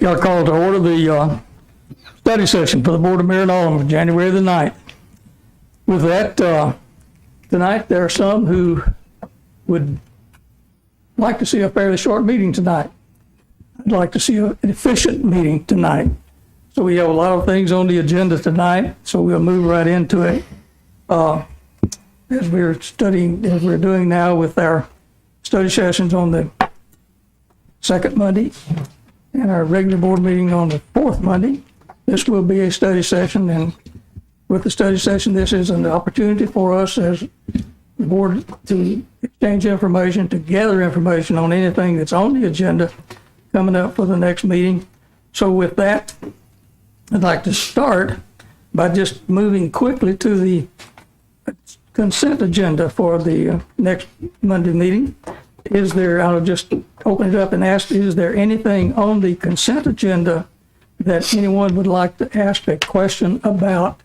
Got a call to order the study session for the Board of Mayor and Aldermen, January the 9th. With that, tonight there are some who would like to see a fairly short meeting tonight. I'd like to see an efficient meeting tonight. So we have a lot of things on the agenda tonight, so we'll move right into it. As we're studying, as we're doing now with our study sessions on the second Monday and our regular board meeting on the fourth Monday, this will be a study session. And with the study session, this is an opportunity for us as the board to exchange information, to gather information on anything that's on the agenda coming up for the next meeting. So with that, I'd like to start by just moving quickly to the consent agenda for the next Monday meeting. Is there, I'll just open it up and ask, is there anything on the consent agenda that anyone would like to ask a question about?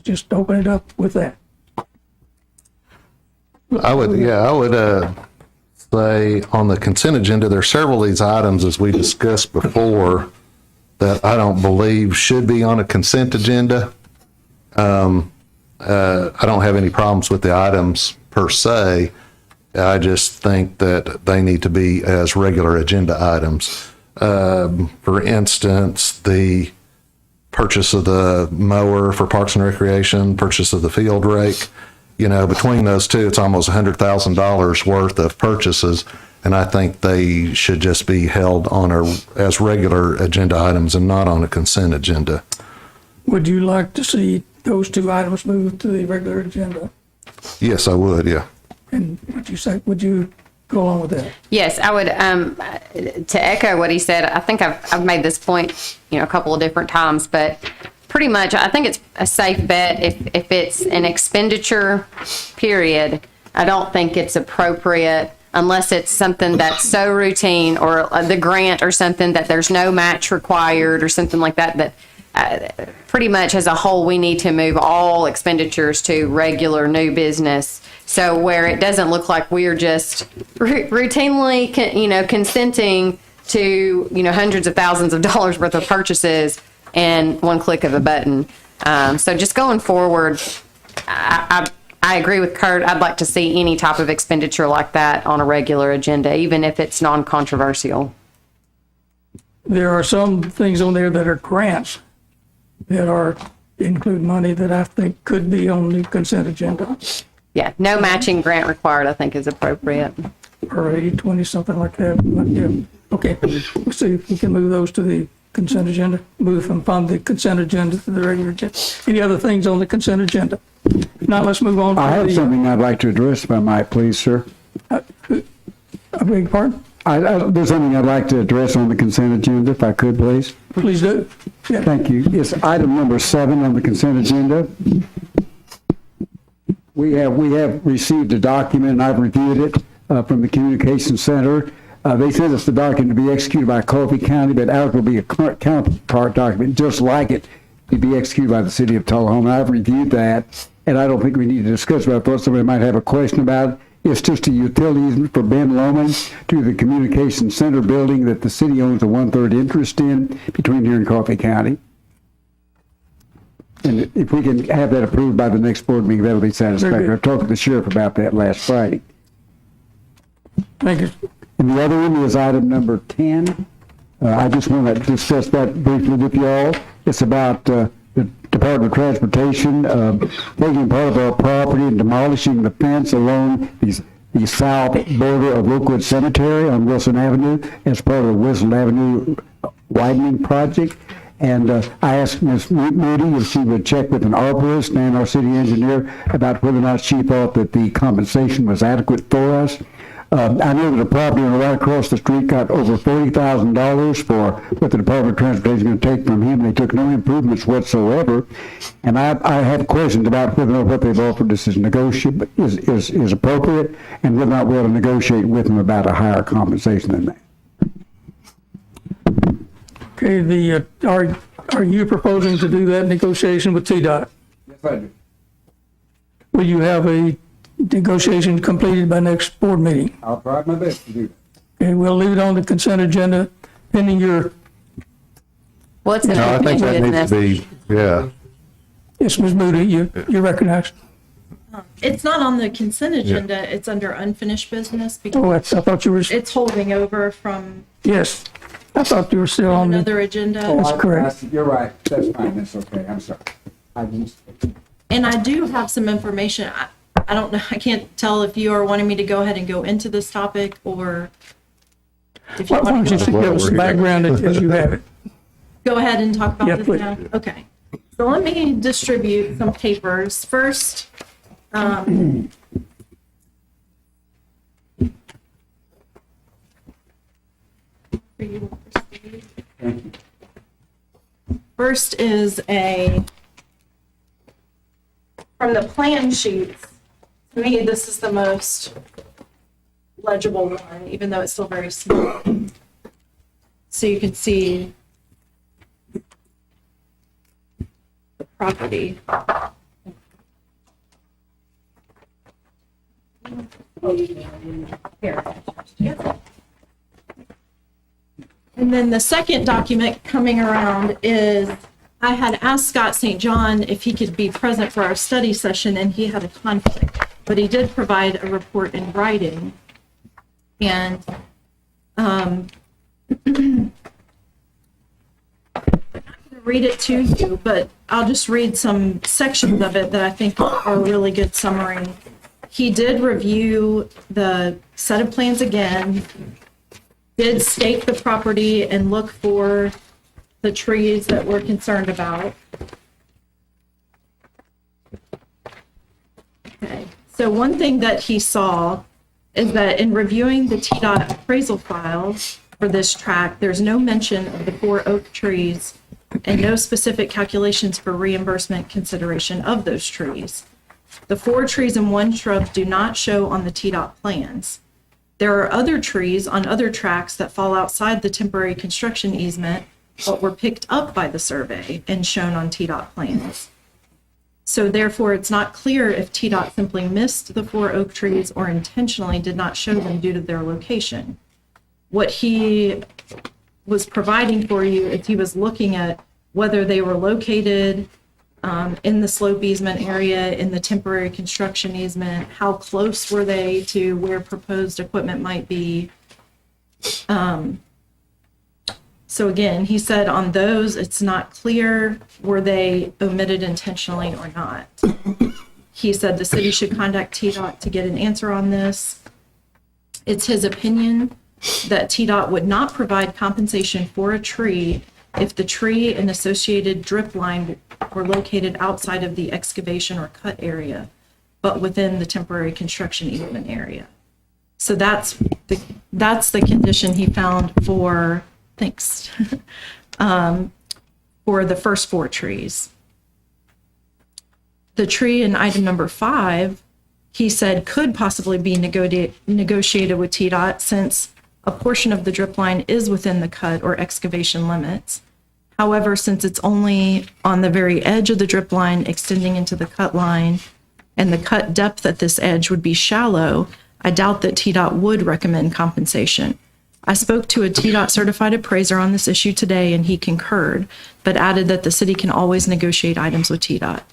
Just open it up with that. I would say on the consent agenda, there are several of these items, as we discussed before, that I don't believe should be on a consent agenda. I don't have any problems with the items per se. I just think that they need to be as regular agenda items. For instance, the purchase of the mower for Parks and Recreation, purchase of the field rake, between those two, it's almost $100,000 worth of purchases. And I think they should just be held on as regular agenda items and not on a consent agenda. Would you like to see those two items moved to the regular agenda? Yes, I would, yeah. And what you say, would you go along with that? Yes, I would. To echo what he said, I think I've made this point, a couple of different times, but pretty much I think it's a safe bet if it's an expenditure period. I don't think it's appropriate unless it's something that's so routine, or the grant or something that there's no match required or something like that, pretty much as a whole, we need to move all expenditures to regular new business. So where it doesn't look like we're just routinely, consenting to, hundreds of thousands of dollars worth of purchases and one click of a button. So just going forward, I agree with Kurt. I'd like to see any type of expenditure like that on a regular agenda, even if it's non-controversial. There are some things on there that are grants that include money that I think could be on the consent agenda. Yeah, no matching grant required, I think, is appropriate. Or 80-20, something like that. But yeah. Okay, we'll see if we can move those to the consent agenda. Move from the consent agenda to the regular agenda. Any other things on the consent agenda? If not, let's move on. I have something I'd like to address, if I might, please, sir. I beg your pardon? There's something I'd like to address on the consent agenda, if I could, please. Please do. Yeah. Thank you. It's item number 7 on the consent agenda. We have received a document, and I've reviewed it from the Communications Center. They sent us the document to be executed by Coffee County, but ours will be a counterpart document, just like it, to be executed by the city of Tullahoma. I've reviewed that, and I don't think we need to discuss it. I thought somebody might have a question about it. It's just a utility easement for Ben Loman to the Communications Center building that the city owns a 1/3 interest in between here and Coffee County. And if we can have that approved by the next board meeting, that'll be satisfactory. I talked to the sheriff about that last Friday. Thank you. And the other one is item number 10. I just want to discuss that briefly with you all. It's about the Department of Transportation taking part of our property and demolishing the fence along the south border of Rookwood Cemetery on Wilson Avenue as part of the Wilson Avenue widening project. And I asked Ms. Moody if she would check with an arborist and our city engineer about whether or not she thought that the compensation was adequate for us. I know that the property right across the street got over $40,000 for what the Department of Transportation is going to take from him. They took no improvements whatsoever. And I have questions about whether or not what they've offered us is appropriate, and whether or not we ought to negotiate with them about a higher compensation than that. Okay, are you proposing to do that negotiation with TDOT? Yes, I do. Will you have a negotiation completed by next board meeting? I'll try my best to do that. Okay, we'll leave it on the consent agenda pending your Well, it's an No, I think unfinished that needs business. to be, yeah. Yes, Ms. Moody, you're recognized. It's not on the consent agenda, it's under unfinished business Oh, because I thought you were, it's holding over from yes. I thought you were still on the, another agenda. That's correct. You're right, that's fine, that's okay, I'm sorry. I just, And I do have some information. I don't know, I can't tell if you are wanting me to go ahead and go into this topic or if you why want don't to you give us the background as you have it? go ahead and talk Yeah, about this please. now. Okay. So let me distribute some papers. First, first is from the plan sheets. To me, this is the most legible one, even though it's still very small. So you can see the property. Here. And then the second document coming around is, I had asked Scott St. John if he could be present for our study session, and he had a conflict, but he did provide a report in writing. And I'm not going to read it to you, but I'll just read some sections of it that I think are a really good summary. He did review the set of plans again, did stake the property and look for the trees that we're concerned about. Okay, so one thing that he saw is that in reviewing the TDOT appraisal files for this tract, there's no mention of the 4 oak trees and no specific calculations for reimbursement consideration of those trees. The 4 trees and 1 shrub do not show on the TDOT plans. There are other trees on other tracts that fall outside the temporary construction easement, but were picked up by the survey and shown on TDOT plans. So therefore, it's not clear if TDOT simply missed the 4 oak trees or intentionally did not show them due to their location. What he was providing for you is he was looking at whether they were located in the slope easement area, in the temporary construction easement, how close were they to where proposed equipment might be. So again, he said on those, it's not clear, were they omitted intentionally or not. He said the city should contact TDOT to get an answer on this. It's his opinion that TDOT would not provide compensation for a tree if the tree and associated drip line were located outside of the excavation or cut area, but within the temporary construction easement area. So that's the condition he found for, thanks, for the first 4 trees. The tree in item number 5, he said could possibly be negotiated with TDOT since a portion of the drip line is within the cut or excavation limits. However, since it's only on the very edge of the drip line extending into the cut line, and the cut depth at this edge would be shallow, I doubt that TDOT would recommend compensation. I spoke to a TDOT certified appraiser on this issue today, and he concurred, but added that the city can always negotiate items with TDOT.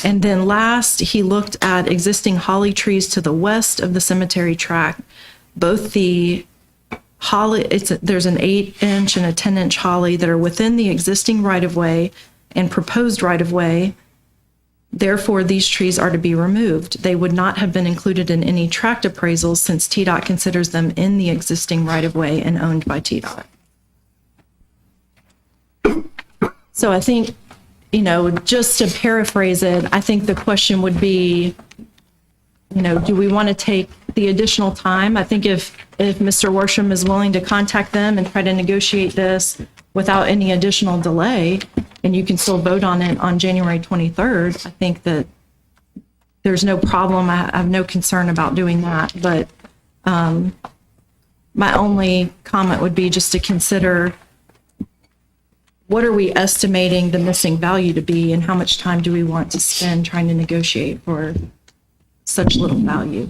And then last, he looked at existing holly trees to the west of the cemetery tract. Both the holly, there's an 8-inch and a 10-inch holly that are within the existing right-of-way and proposed right-of-way. Therefore, these trees are to be removed. They would not have been included in any tract appraisals since TDOT considers them in the existing right-of-way and owned by TDOT. So I think, just to paraphrase it, I think the question would be, do we want to take the additional time? I think if Mr. Worsham is willing to contact them and try to negotiate this without any additional delay, and you can still vote on it on January 23rd, I think that there's no problem. I have no concern about doing that. But my only comment would be just to consider, what are we estimating the missing value to be, and how much time do we want to spend trying to negotiate for such little value?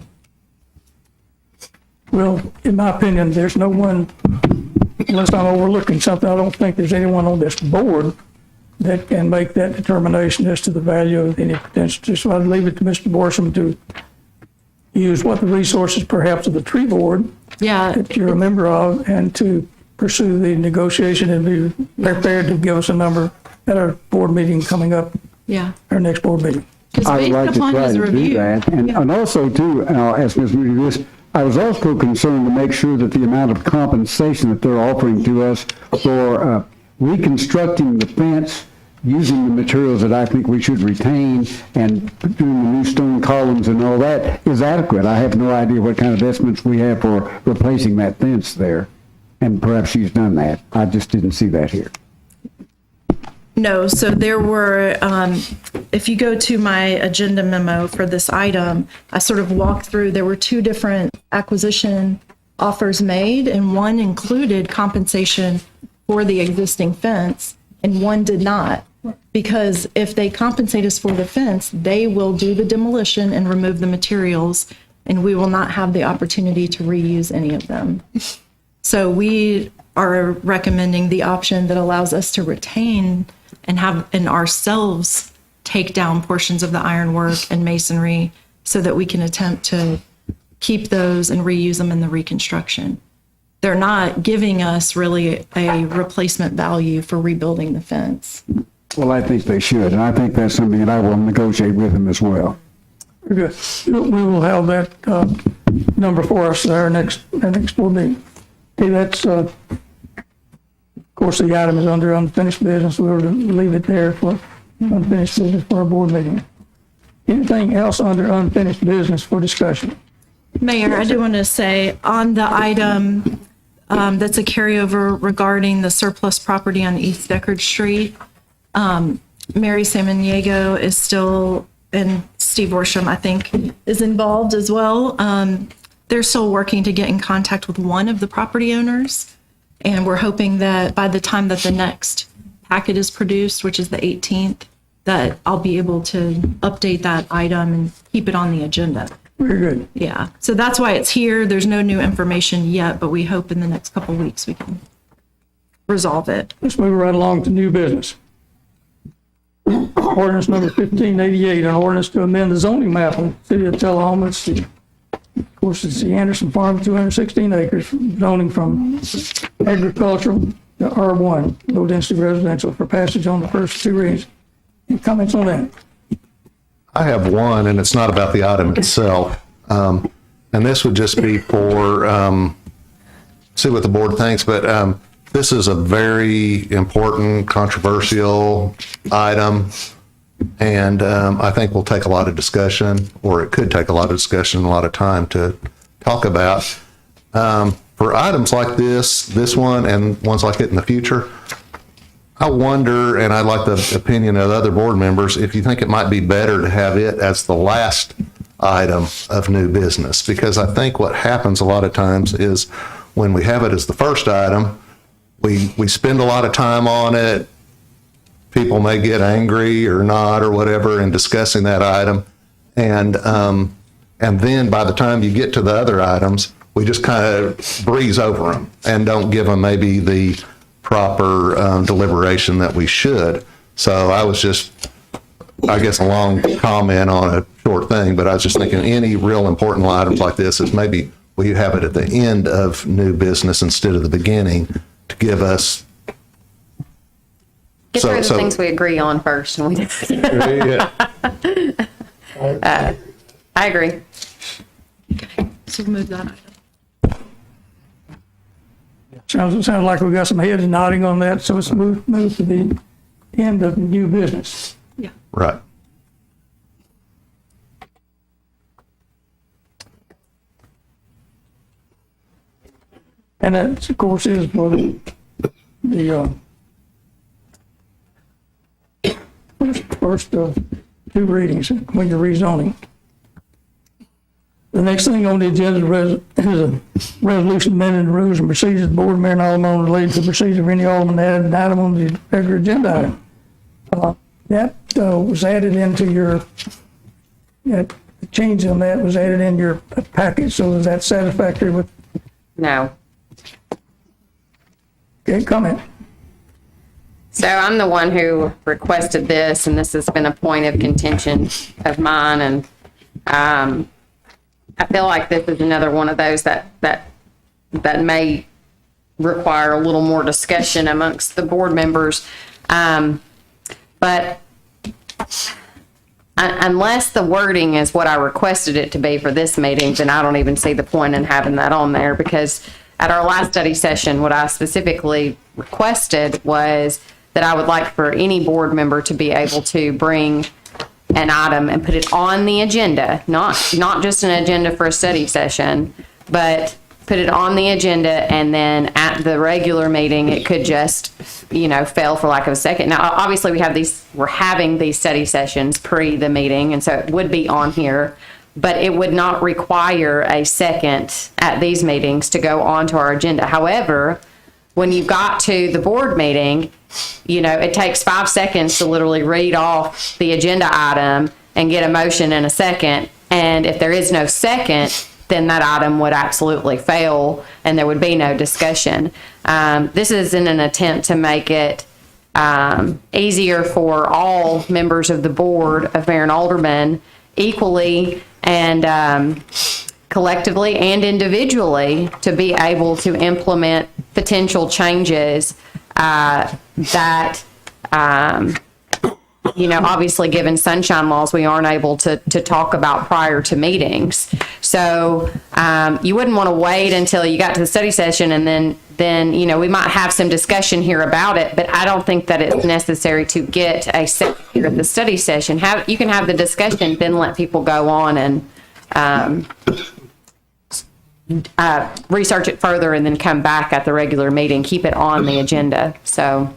Well, in my opinion, there's no one unless I'm overlooking something, I don't think there's anyone on this board that can make that determination as to the value of any potential. So I'd leave it to Mr. Borsham to use what the resources perhaps of the tree board Yeah, that you're a member of, and to pursue the negotiation and be prepared to give us a number at our board meeting coming up, yeah. our next board meeting. Because I would based like to upon try his to do review. that. And also too, and I'll ask Ms. Moody this, I was also concerned to make sure that the amount of compensation that they're offering to us for reconstructing the fence using the materials that I think we should retain and doing the new stone columns and all that is adequate. I have no idea what kind of estimates we have for replacing that fence there. And perhaps she's done that. I just didn't see that here. No, so there were, if you go to my agenda memo for this item, I sort of walked through, there were two different acquisition offers made, and one included compensation for the existing fence, and one did not. Because if they compensate us for the fence, they will do the demolition and remove the materials, and we will not have the opportunity to reuse any of them. So we are recommending the option that allows us to retain and ourselves take down portions of the ironwork and masonry so that we can attempt to keep those and reuse them in the reconstruction. They're not giving us really a replacement value for rebuilding the fence. Well, I think they should, and I think that's something that I will negotiate with them as well. Very good. We will have that number for us at our next board meeting. Okay, that's, of course, the item is under unfinished business. We were to leave it there for unfinished business for our board meeting. Anything else under unfinished business for discussion? Mayor, I do want to say on the item that's a carryover regarding the surplus property on East Deckard Street, Mary Samaniego is still, and Steve Worsham, I think, is involved as well. They're still working to get in contact with one of the property owners, and we're hoping that by the time that the next packet is produced, which is the 18th, that I'll be able to update that item and keep it on the agenda. Very good. Yeah, so that's why it's here. There's no new information yet, but we hope in the next couple of weeks we can resolve it. Let's move right along to new business. Ordinance number 1588, an ordinance to amend the zoning map of the city of Tullahoma. Of course, it's the Anderson Farm, 216 acres, zoning from agricultural to R1, low density residential, for passage on the first two readings. Any comments on that? I have one, and it's not about the item itself. And this would just be for, see what the board thinks, but this is a very important, controversial item, and I think will take a lot of discussion, or it could take a lot of discussion, a lot of time to talk about. For items like this one, and ones like it in the future, I wonder, and I'd like the opinion of other board members, if you think it might be better to have it as the last item of new business, because I think what happens a lot of times is when we have it as the first item, we spend a lot of time on it. People may get angry or not or whatever in discussing that item, and then by the time you get to the other items, we just kind of breeze over them and don't give them maybe the proper deliberation that we should. So I was just, I guess, a long comment on a short thing, but I was just thinking any real important items like this is maybe we have it at the end of new business instead of the beginning to give us. Get through the things we agree on first. And we Yeah. I agree. So we'll move that item. Sounds like we got some heads nodding on that, so let's move to the end of new business. Yeah. Right. And that, of course, is for the first of two readings when you're rezoning. The next thing on the agenda is a resolution amending the rules and procedures of the board, mayor, and alderman related to the procedure of any alderman added an item on the regular agenda item. That was added into your, that change on that was added in your package, so is that satisfactory with? No. Okay, comment. So I'm the one who requested this, and this has been a point of contention of mine, and I feel like this is another one of those that may require a little more discussion amongst the board members. But unless the wording is what I requested it to be for this meeting, then I don't even see the point in having that on there, because at our last study session, what I specifically requested was that I would like for any board member to be able to bring an item and put it on the agenda, not just an agenda for a study session, but put it on the agenda, and then at the regular meeting, it could just, fail for lack of a second. Now, obviously, we're having these study sessions pre the meeting, and so it would be on here, but it would not require a second at these meetings to go onto our agenda. However, when you got to the board meeting, it takes 5 seconds to literally read off the agenda item and get a motion in a second. And if there is no second, then that item would absolutely fail and there would be no discussion. This is in an attempt to make it easier for all members of the board of mayor and aldermen equally and collectively and individually to be able to implement potential changes that, obviously given sunshine laws, we aren't able to talk about prior to meetings. So you wouldn't want to wait until you got to the study session and then we might have some discussion here about it, but I don't think that it's necessary to get a second here at the study session. You can have the discussion, then let people go on and research it further and then come back at the regular meeting, keep it on the agenda. So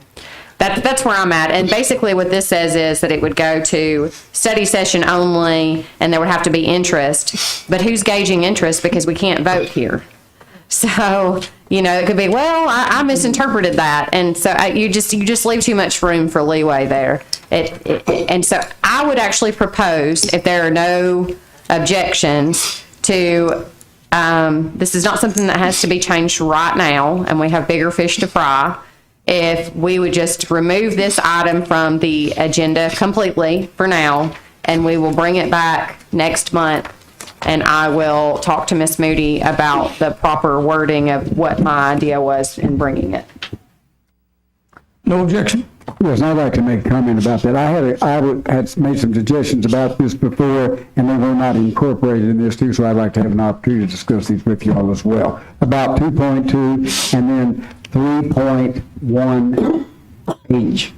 that's where I'm at. And basically what this says is that it would go to study session only and there would have to be interest. But who's gauging interest, because we can't vote here? So, it could be, well, I misinterpreted that. And so you just leave too much room for leeway there. And so I would actually propose, if there are no objections, to this is not something that has to be changed right now, and we have bigger fish to fry. If we would just remove this item from the agenda completely for now, and we will bring it back next month, and I will talk to Ms. Moody about the proper wording of what my idea was in bringing it. No objection. Yes, I'd like to make a comment about that. I had made some suggestions about this before, and they were not incorporated in this too, so I'd like to have an opportunity to discuss these with you all as well. About 2.2 and then 3.1H.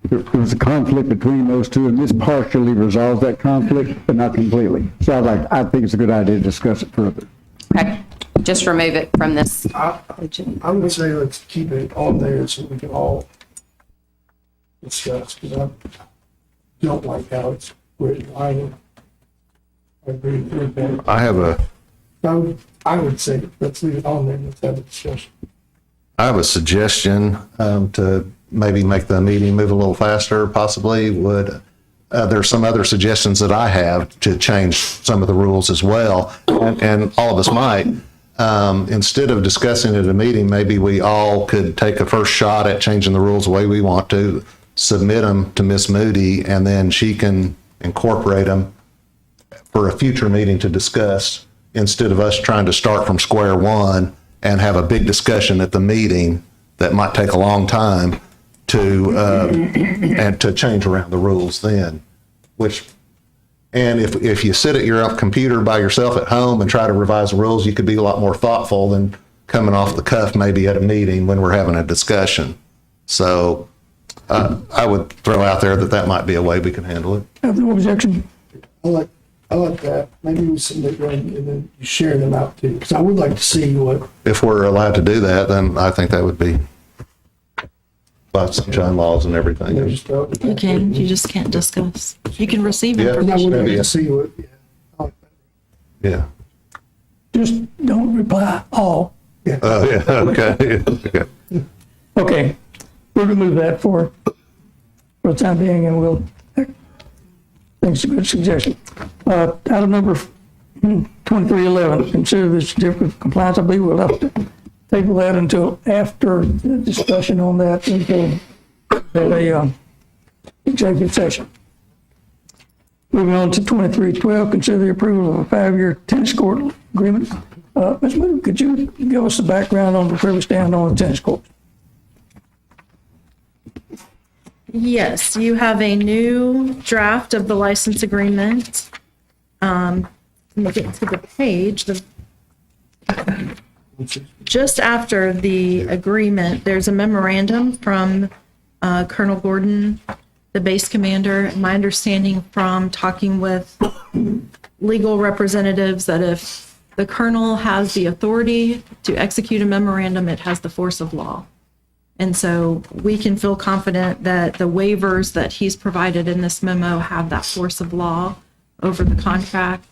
There was a conflict between those two, and this partially resolves that conflict, but not completely. So I think it's a good idea to discuss it further. Okay, just remove it from this. I would say let's keep it on there so we can all discuss, because I don't like how it's written. I agree with that. I would say let's leave it on there and let's have a discussion. I have a suggestion to maybe make the meeting move a little faster, possibly. There's some other suggestions that I have to change some of the rules as well, and all of us might. Instead of discussing it at a meeting, maybe we all could take a first shot at changing the rules the way we want to, submit them to Ms. Moody, and then she can incorporate them for a future meeting to discuss, instead of us trying to start from square one and have a big discussion at the meeting that might take a long time to change around the rules then. And if you sit at your computer by yourself at home and try to revise the rules, you could be a lot more thoughtful than coming off the cuff maybe at a meeting when we're having a discussion. So I would throw out there that might be a way we can handle it. Have no objection. I like that. Maybe we submit one and then you share them out too, because I would like to see what. If we're allowed to do that, then I think that would be by sunshine laws and everything. You just can't discuss. You can receive Yeah. I would information. like to see what. Yeah. I like that. Yeah. Just don't reply all. Oh, yeah, okay. Okay. Okay, we'll remove that for the time being, and we'll, I think it's a good suggestion. Item number 2311, consider the certificate of compliance. I believe we'll have to table that until after the discussion on that, until a executive session. Moving on to 2312, consider the approval of a 5-year tennis court agreement. Ms. Moody, could you give us the background on where we stand on the tennis court? Yes, you have a new draft of the license agreement. Let me get to the page. Just after the agreement, there's a memorandum from Colonel Gordon, the base commander. My understanding from talking with legal representatives that if the colonel has the authority to execute a memorandum, it has the force of law. And so we can feel confident that the waivers that he's provided in this memo have that force of law over the contract.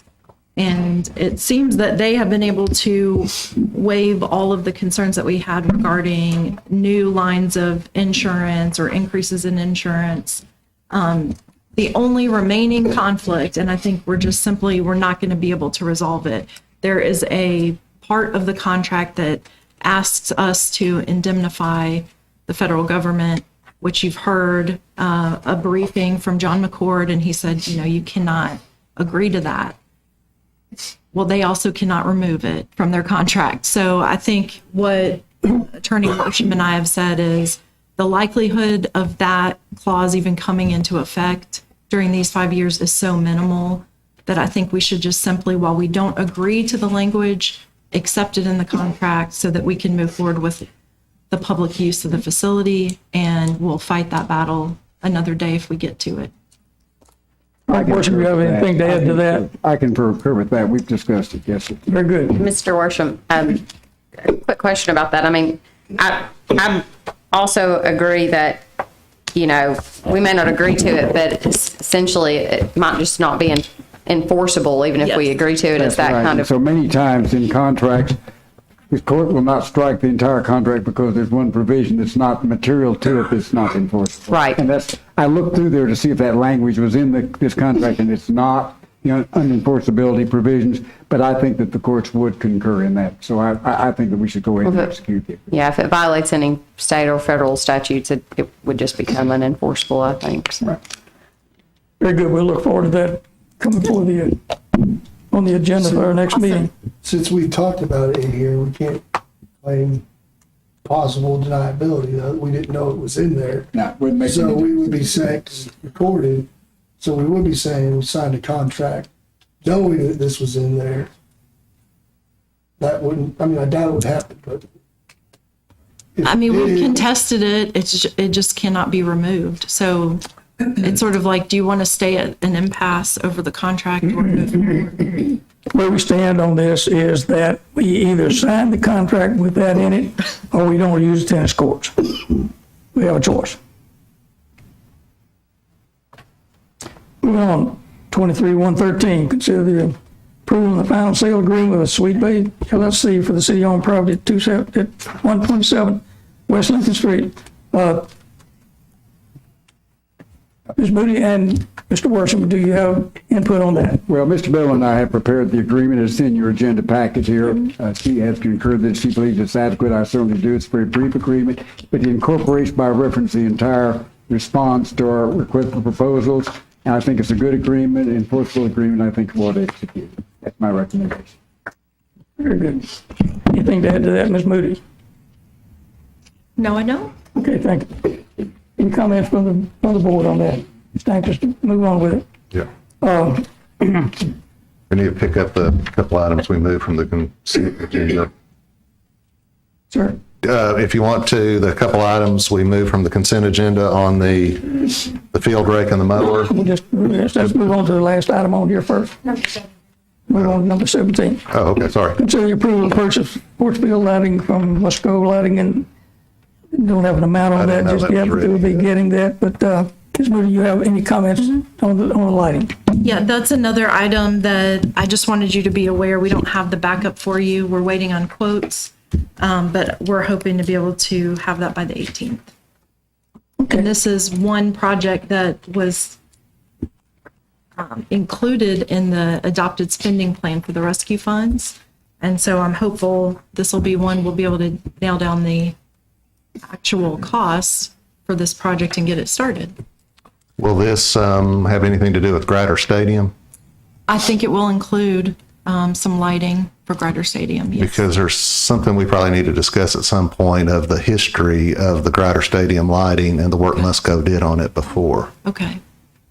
And it seems that they have been able to waive all of the concerns that we had regarding new lines of insurance or increases in insurance. The only remaining conflict, and I think we're not going to be able to resolve it. There is a part of the contract that asks us to indemnify the federal government, which you've heard a briefing from John McCord, and he said, you cannot agree to that. Well, they also cannot remove it from their contract. So I think what Attorney Worsham and I have said is the likelihood of that clause even coming into effect during these 5 years is so minimal that I think we should just simply, while we don't agree to the language, accept it in the contract so that we can move forward with the public use of the facility, and we'll fight that battle another day if we get to it. Worsham, do you have anything to add to that? I can concur with that. We've discussed it, yes. Very good. Mr. Worsham, a quick question about that. I mean, I also agree that, we may not agree to it, but essentially it might just not be enforceable, even if we Yes. agree to it. It's that Right. kind of. So many times in contracts, the court will not strike the entire contract because there's one provision that's not material to it that's not enforceable. Right. And I looked through there to see if that language was in this contract, and it's not, unenforceability provisions, but I think that the courts would concur in that. So I think that we should go ahead and execute it. Yeah, if it violates any state or federal statutes, it would just become unenforceable, I think. So. Very good. We'll look forward to that coming forward on the agenda for our next meeting. Since we talked about it in here, we can't claim possible deniability. We didn't know it was in there. Now, we'll make So it- we would be saying, 'cause it's recorded, so we would be saying we signed a contract knowing that this was in there. That wouldn't, I doubt it would happen, but. if I mean, it we've did, contested it. It just cannot be removed. So it's sort of like, do you want to stay at an impasse over the contract or move forward? Where we stand on this is that we either sign the contract with that in it, or we don't use tennis courts. We have a choice. Moving on, 23-113, consider the approval of the final sale agreement with Sweet Bay LLC for the city-owned property at 127 West Lincoln Street. Ms. Moody and Mr. Worsham, do you have input on that? Well, Mr. Bell and I have prepared the agreement. It's in your agenda package here. She has concurred that she believes it's adequate. I certainly do. It's a very brief agreement, but it incorporates by reference the entire response to our request for proposals. And I think it's a good agreement, enforceable agreement. I think we'll execute. That's my recommendation. Very good. Anything to add to that, Ms. Moody? No, I don't. Okay, thank you. Any comments from the board on that? Just anxious to move on with it. Yeah. We need to pick up the couple items we moved from the consent agenda. Sir? If you want to, the couple items we moved from the consent agenda on the field rake and the mower. Let's move on to the last item on here first. Move on to number 17. Oh, okay, sorry. Consider the approval of purchase sports field lighting from Musco Lighting, and don't have an amount I on didn't that know just that yet, was but we'll be ready. getting that. But Ms. Moody, you have any comments on the lighting? Yeah, that's another item that I just wanted you to be aware. We don't have the backup for you. We're waiting on quotes, but we're hoping to be able to have that by the 18th. And this is one project that was included in the adopted spending plan for the rescue funds. And so I'm hopeful this will be one we'll be able to nail down the actual costs for this project and get it started. Will this have anything to do with Grider Stadium? I think it will include some lighting for Grider Stadium, yes. Because there's something we probably need to discuss at some point of the history of the Grider Stadium lighting and the work Musco did on it before. Okay.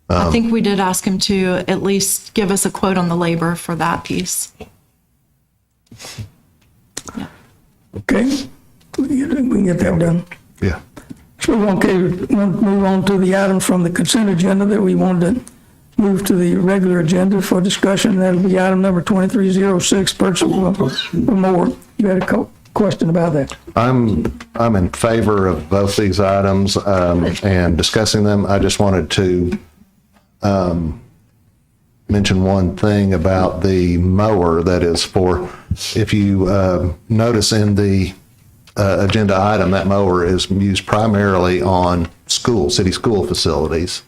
I think we did ask him to at least give us a quote on the labor for that piece. Okay, we can get that done. Yeah. So we'll move on to the items from the consent agenda that we wanted to move to the regular agenda for discussion. That'll be item number 2306, purchase of a mower. You had a question about that? I'm in favor of both these items and discussing them. I just wanted to mention one thing about the mower that is for, if you notice in the agenda item, that mower is used primarily on city school facilities.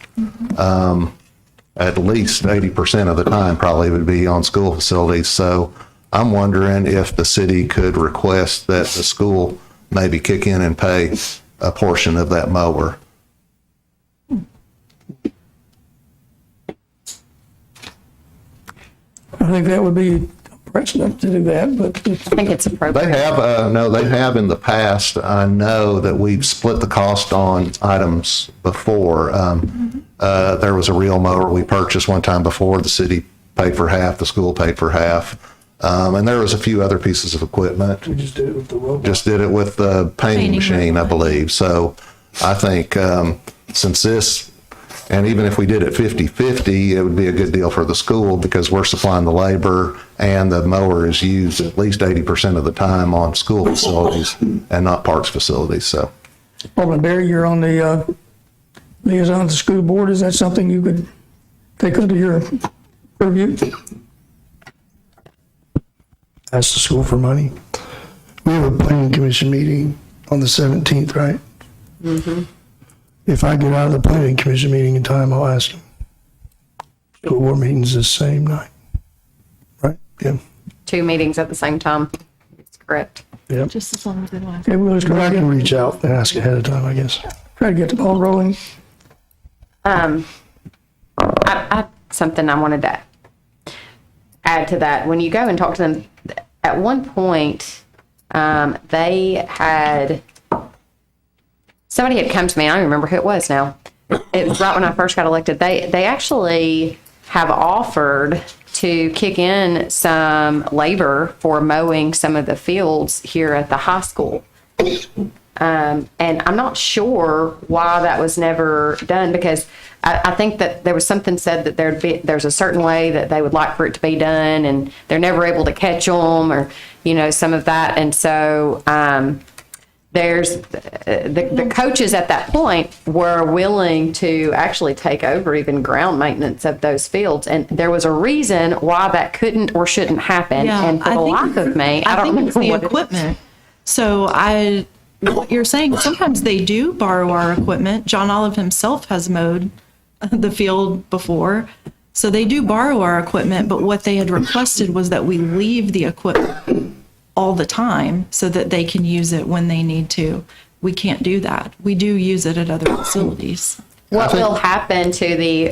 At least 80% of the time probably would be on school facilities. So I'm wondering if the city could request that the school maybe kick in and pay a portion of that mower. I think that would be a precedent to do that, but I think it's appropriate. They have, no, they have in the past. I know that we've split the cost on items before. There was a reel mower we purchased one time before. The city paid for half, the school paid for half. And there was a few other pieces of equipment. We just did it with the robot. Just did it with the painting Painting machine, I robot. believe. So I think since this, and even if we did it 50-50, it would be a good deal for the school because we're supplying the labor and the mower is used at least 80% of the time on school facilities and not parks facilities. So Alderman Barry, you're on the liaison to the school board. Is that something you could take under your purview? Ask the school for money. We have a planning commission meeting on the 17th, right? Mm-hmm. If I get out of the planning commission meeting in time, I'll ask him. School board meeting's the same night, right? Yeah. 2 meetings at the same time. It's correct. Yep. Just as long as they don't have. Okay, we'll just But I try can reach out and ask ahead of time, I guess. to get the ball rolling. Something I wanted to add to that. When you go and talk to them, at one point, they had, somebody had come to me, I don't remember who it was now. It was right when I first got elected. They actually have offered to kick in some labor for mowing some of the fields here at the high school. And I'm not sure why that was never done, because I think that there was something said that there's a certain way that they would like for it to be done, and they're never able to catch them, or, some of that. And so, there's the coaches at that point were willing to actually take over even ground maintenance of those fields. And there was a reason why that couldn't or shouldn't happen. Yeah, And for the life of me, I don't think it's know the what it is. equipment. So what you're saying, sometimes they do borrow our equipment. John Olive himself has mowed the field before. So they do borrow our equipment, but what they had requested was that we leave the equipment all the time so that they can use it when they need to. We can't do that. We do use it at other facilities. What will happen to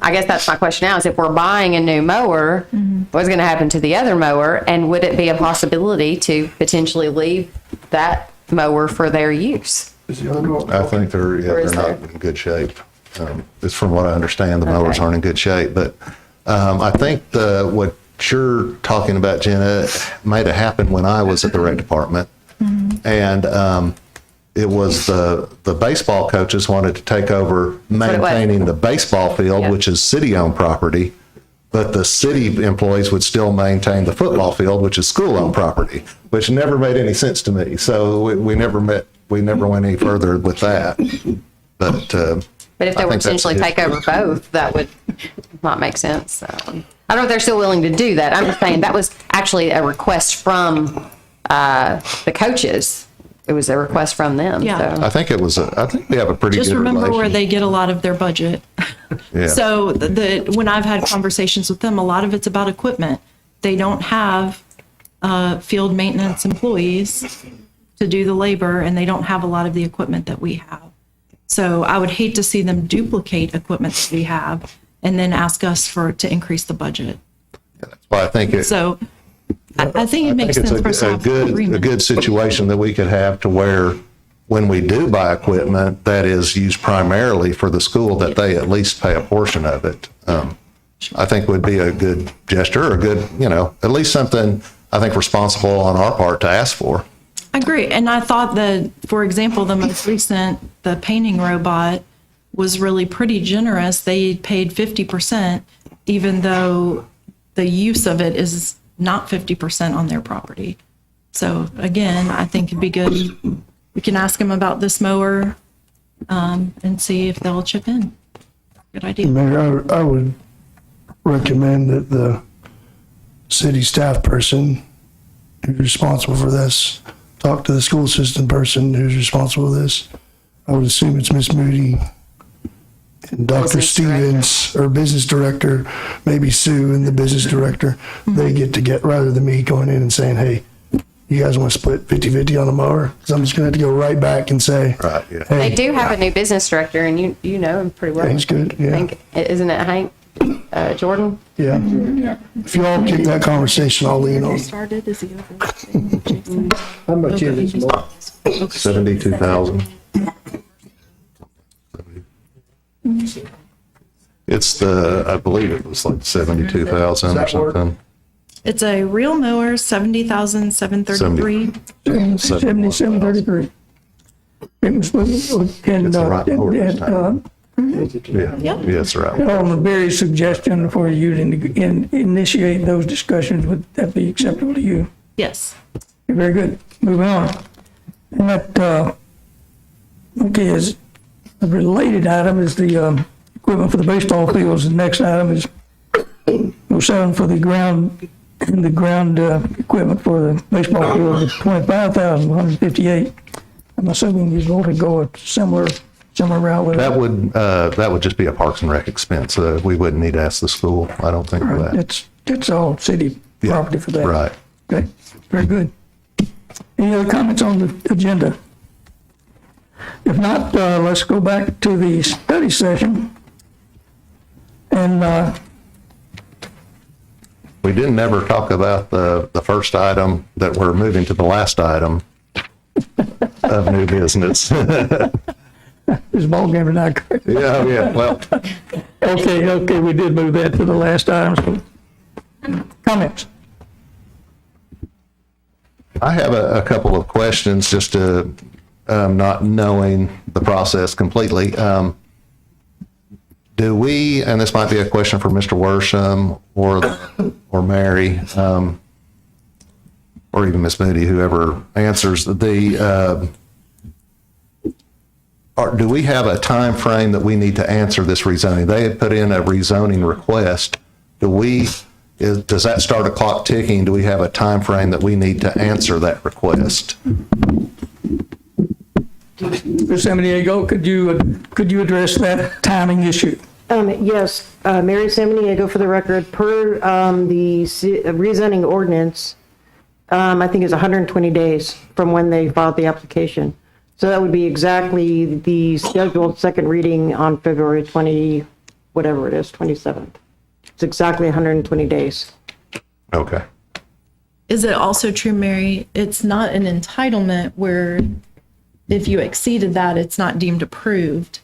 I guess that's my question now, is if we're buying a new mower, what's going to happen to the other mower? And would it be a possibility to potentially leave that mower for their use? Is the other one? I think Or they're is not there? in good shape. It's from what I understand, the mowers Okay. aren't in good shape. But I think what you're talking about, Jenna, might have happened when I was at the rec department. And it was the baseball coaches wanted to take over what it was. maintaining the baseball field, Yeah. which is city-owned property. But the city employees would still maintain the football field, which is school-owned property, which never made any sense to me. So we never went any further with that. But But if they I would think that's potentially the take over both, that would not make sense. So, I don't know if they're still willing to do that. I'm just saying that was actually a request from the coaches. It was a request from them. Yeah. So. I think I think we have a pretty Just good remember where relationship. they get a lot of their budget. Yeah. So when I've had conversations with them, a lot of it's about equipment. They don't have field maintenance employees to do the labor, and they don't have a lot of the equipment that we have. So I would hate to see them duplicate equipment that we have and then ask us to increase the budget. That's why I think it. So I think it makes I think sense for us it's to a have an good, a agreement. good situation that we could have to where when we do buy equipment that is used primarily for the school, that they at least pay a portion of it. I think would be a good gesture, or a good, at least something I think responsible on our part to ask for. I agree. And I thought that, for example, the most recent, the painting robot was really pretty generous. They paid 50%, even though the use of it is not 50% on their property. So again, I think it'd be good. We can ask them about this mower and see if they'll chip in. Good idea. Mayor, I would recommend that the city staff person who's responsible for this talk to the school system person who's responsible for this. I would assume it's Miss Moody and Dr. Business director. Stevens, or business director, maybe Sue and the business director. They get rather than me going in and saying, hey, you guys want to split 50-50 on a mower? Because I'm just going to have to go right back and say, Right, yeah. hey, They do have a new business director, and you know him pretty well. Yeah, he's good, yeah. I think, isn't it Hank Jordan? yeah. If you all kick that conversation, I'll lean on. Started, is he over? Jason? How much is it? 72,000. It's I believe it was like 72,000 or Does that work? something. It's a real mower, 70,733. 7733. It was, and, It's a right mower this time. Mm-hmm. Yeah, it's right. On Barry's suggestion for you to initiate those discussions, would that be acceptable to you? Yes. Very good. Moving on. And that, okay, as a related item is the equipment for the baseball fields. The next item is 07 for the ground equipment for the baseball fields is $25,158. I'm assuming you're going to go a similar route with it. That would just be a Parks and Rec expense. We wouldn't need to ask the school, I don't think, for that. It's all city Yeah, property for that. Right. Okay, very good. Any other comments on the agenda? If not, let's go back to the study session. And We didn't ever talk about the first item that we're moving to the last item of new business. this ball game tonight. Yeah, well, Okay, we did move that to the last item. So, comments? I have a couple of questions, just to, not knowing the process completely. Do we, and this might be a question for Mr. Worsham or Mary, or even Ms. Moody, whoever answers, do we have a time frame that we need to answer this rezoning? They had put in a rezoning request. Does that start a clock ticking? Do we have a time frame that we need to answer that request? Ms. Samaniego, could you address that timing issue? Yes, Mary Samaniego, for the record, per the rezoning ordinance, I think it's 120 days from when they filed the application. So that would be exactly the scheduled second reading on February 20, whatever it is, 27th. It's exactly 120 days. Okay. Is it also true, Mary, it's not an entitlement where if you exceeded that, it's not deemed approved?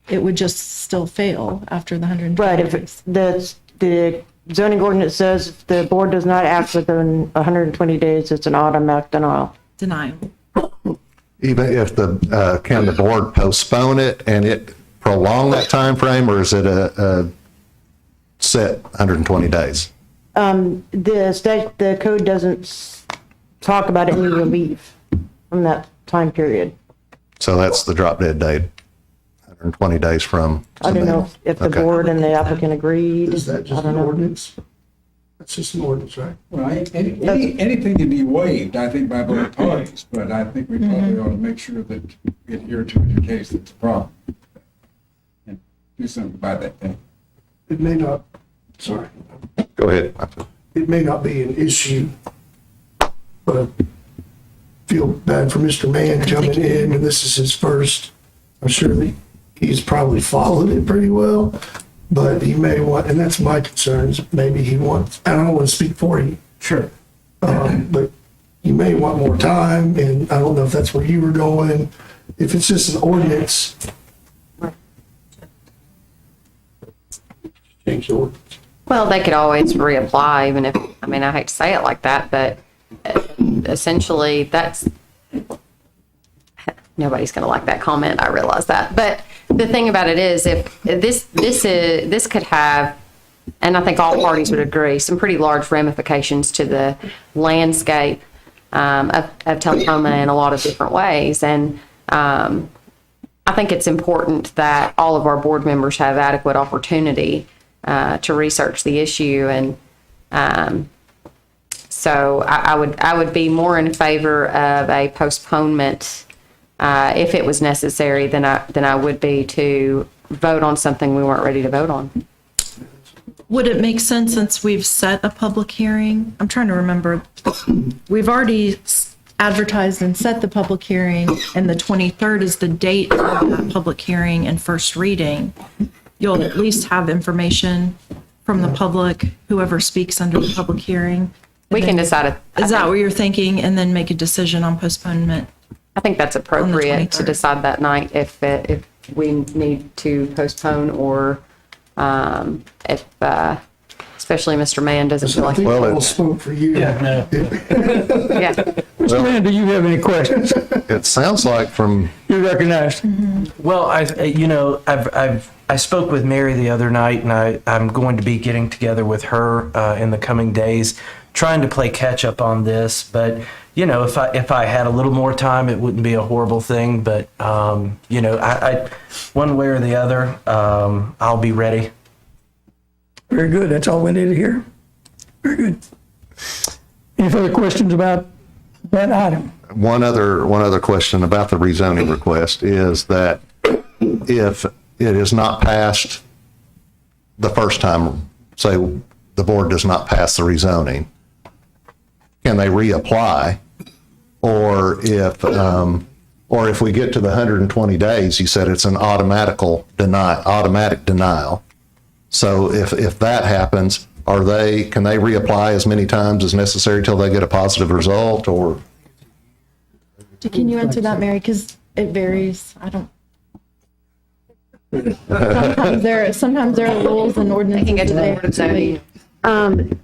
It would just still fail after the 120 Right, if days. the zoning ordinance says if the board does not act within 120 days, it's an automatic denial. Denial. Even if can the board postpone it and it prolong that time frame, or is it a set 120 days? The code doesn't talk about any relief from that time period. So that's the drop dead date, 120 days from. I don't know if the Okay. board and the applicant agreed. Is that I just don't an know. ordinance? That's just an ordinance, right? Well, anything can be waived, I think, by both parties, but I think we probably ought to make sure that we adhere to it in case it's a problem. And do something about that thing. It may not, sorry, Go ahead. it may not be an issue But I feel bad for Mr. Mann coming in, and this is his first. I'm sure that he's probably followed it pretty well, but he may want, and that's my concerns, maybe he wants, I don't want to speak for you. Sure. But you may want more time, and I don't know if that's where you were going. If it's just an ordinance, change the ordinance. Well, they could always reapply, even if, I mean, I hate to say it like that, but essentially, that's, nobody's going to like that comment, I realize that. But the thing about it is, if this could have, and I think all parties would agree, some pretty large ramifications to the landscape of Tullahoma in a lot of different ways. And I think it's important that all of our board members have adequate opportunity to research the issue. And so I would be more in favor of a postponement if it was necessary than I would be to vote on something we weren't ready to vote on. Would it make sense, since we've set a public hearing? I'm trying to remember. We've already advertised and set the public hearing, and the 23rd is the date of that public hearing and first reading. You'll at least have information from the public, whoever speaks under the public hearing. We can decide it. Is that what you're thinking? And then make a decision on postponement? I think that's appropriate to 23rd. decide that night if we need to postpone, or if especially Mr. Mann doesn't feel I like. think Well, I will it- spoke for you. Yeah, no. Yeah. Mr. Mann, do you have any questions? It sounds like from, You're recognized. Well, I spoke with Mary the other night, and I'm going to be getting together with her in the coming days, trying to play catch up on this. But if I had a little more time, it wouldn't be a horrible thing. But I one way or the other, I'll be ready. Very good. That's all we need to hear. Very good. Any further questions about that item? one other question about the rezoning request is that if it is not passed the first time, say the board does not pass the rezoning, can they reapply? Or if we get to the 120 days, you said it's an automatic denial. So if that happens, can they reapply as many times as necessary till they get a positive result, or? Can you answer that, Mary? Because it varies. I don't. Sometimes there are rules and ordinances. Can go to the board of zoning.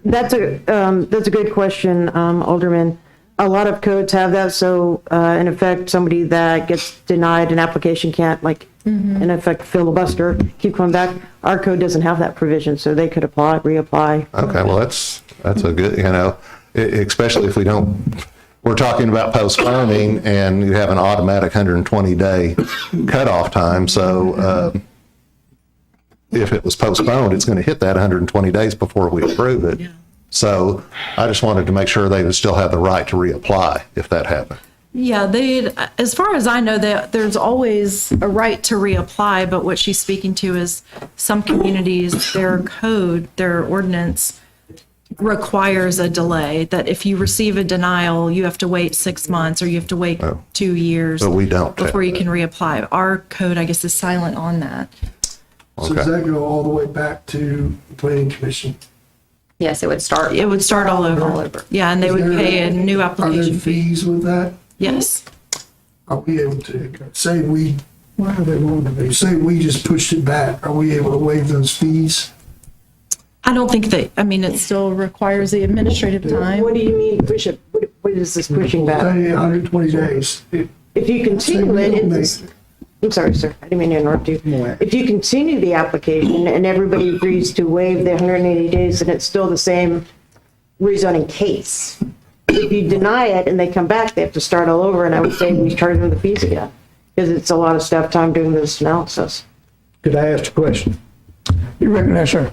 That's a good question, Alderman. A lot of codes have that, so in effect, somebody that gets denied an application can't, in effect, filibuster, keep coming back. Our code doesn't have that provision, so they could reapply. Okay, well, that's a good, especially if we're talking about postponing and you have an automatic 120-day cutoff time. So if it was postponed, it's going to hit that 120 days before we approve it. So I just wanted to make sure they would still have the right to reapply if that happened. Yeah, as far as I know, there's always a right to reapply, but what she's speaking to is some communities, their code, their ordinance requires a delay, that if you receive a denial, you have to wait 6 months or you have to wait 2 years. But we don't have before you that. can reapply. Our code, I guess, is silent on that. So does that go all the way back to the planning commission? Yes, it would start. It would start all over. Yeah, and they would pay a new Are there application fee. fees with that? Yes. Are we able to, say we just pushed it back, are we able to waive those fees? I don't think it still requires the administrative time. What do you mean push it? What is this pushing back? Say 120 days. If you continue it, I'm sorry, sir, I didn't mean to interrupt you. If you continue the application and everybody agrees to waive the 180 days, then it's still the same rezoning case. If you deny it and they come back, they have to start all over, and I would say we charge them the fees again, because it's a lot of staff time doing this analysis. Could I ask a question? You recognize, sir?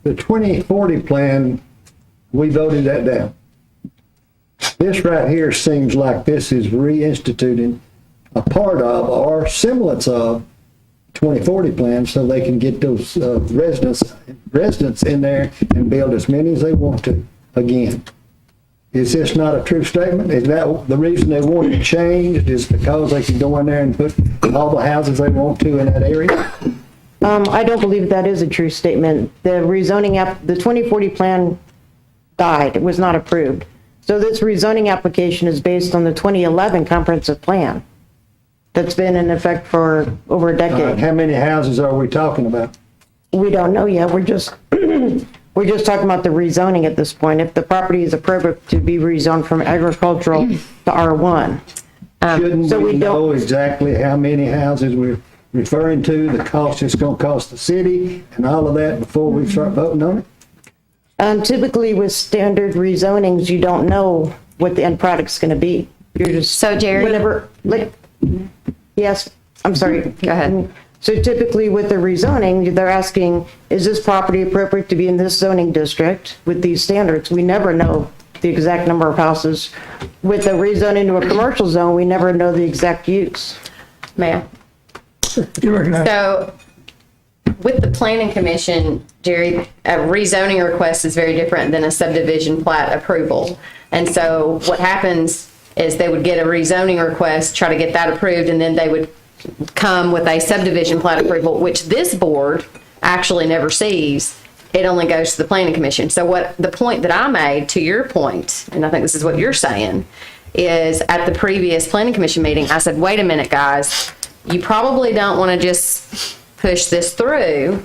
The 2040 plan, we voted that down. This right here seems like this is reinstituting a part of or semblance of 2040 plan so they can get those residents in there and build as many as they want to again. Is this not a true statement? Is that the reason they want it changed, is because they can go in there and put all the houses they want to in that area? I don't believe that is a true statement. The rezoning the 2040 plan died, it was not approved. So this rezoning application is based on the 2011 comprehensive plan that's been in effect for over a decade. How many houses are we talking about? We don't know yet, we're just, we're just talking about the rezoning at this point, if the property is appropriate to be rezoned from agricultural to R1. Shouldn't so we we don't- know exactly how many houses we're referring to, the cost it's gonna cost the city, and all of that before we start voting on it? Typically with standard rezonings, you don't know what the end product's gonna be. You're just. So, Jerry? Whatever, like, yes, I'm sorry. Go ahead. So typically with the rezoning, they're asking, is this property appropriate to be in this zoning district with these standards? We never know the exact number of houses. With the rezoning to a commercial zone, we never know the exact use. Mayor? You recognize? So with the planning commission, Jerry, a rezoning request is very different than a subdivision plat approval. And so what happens is they would get a rezoning request, try to get that approved, and then they would come with a subdivision plat approval, which this board actually never sees. It only goes to the planning commission. So what the point that I made, to your point, and I think this is what you're saying, is at the previous planning commission meeting, I said, wait a minute, guys, you probably don't want to just push this through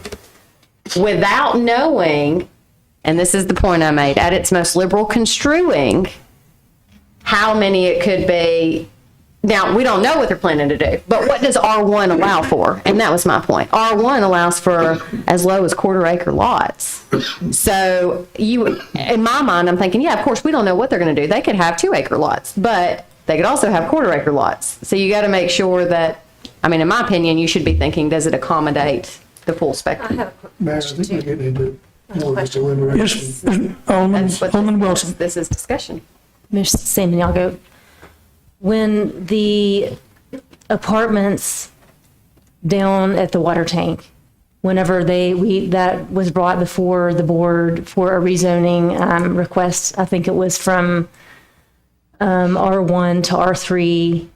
without knowing, and this is the point I made, at its most liberal construing, how many it could be. Now, we don't know what they're planning to do, but what does R1 allow for? And that was my point. R1 allows for as low as quarter-acre lots. So in my mind, I'm thinking, yeah, of course, we don't know what they're going to do. They could have 2-acre lots, but they could also have quarter-acre lots. So you got to make sure that, I mean, in my opinion, you should be thinking, does it accommodate the full spectrum? Mayor, I think we're getting into more of a deliberation. Yes, Alderman Wilson. This is discussion. Ms. Samaniago, when the apartments down at the water tank, whenever that was brought before the board for a rezoning request, I think it was from R1 to R3.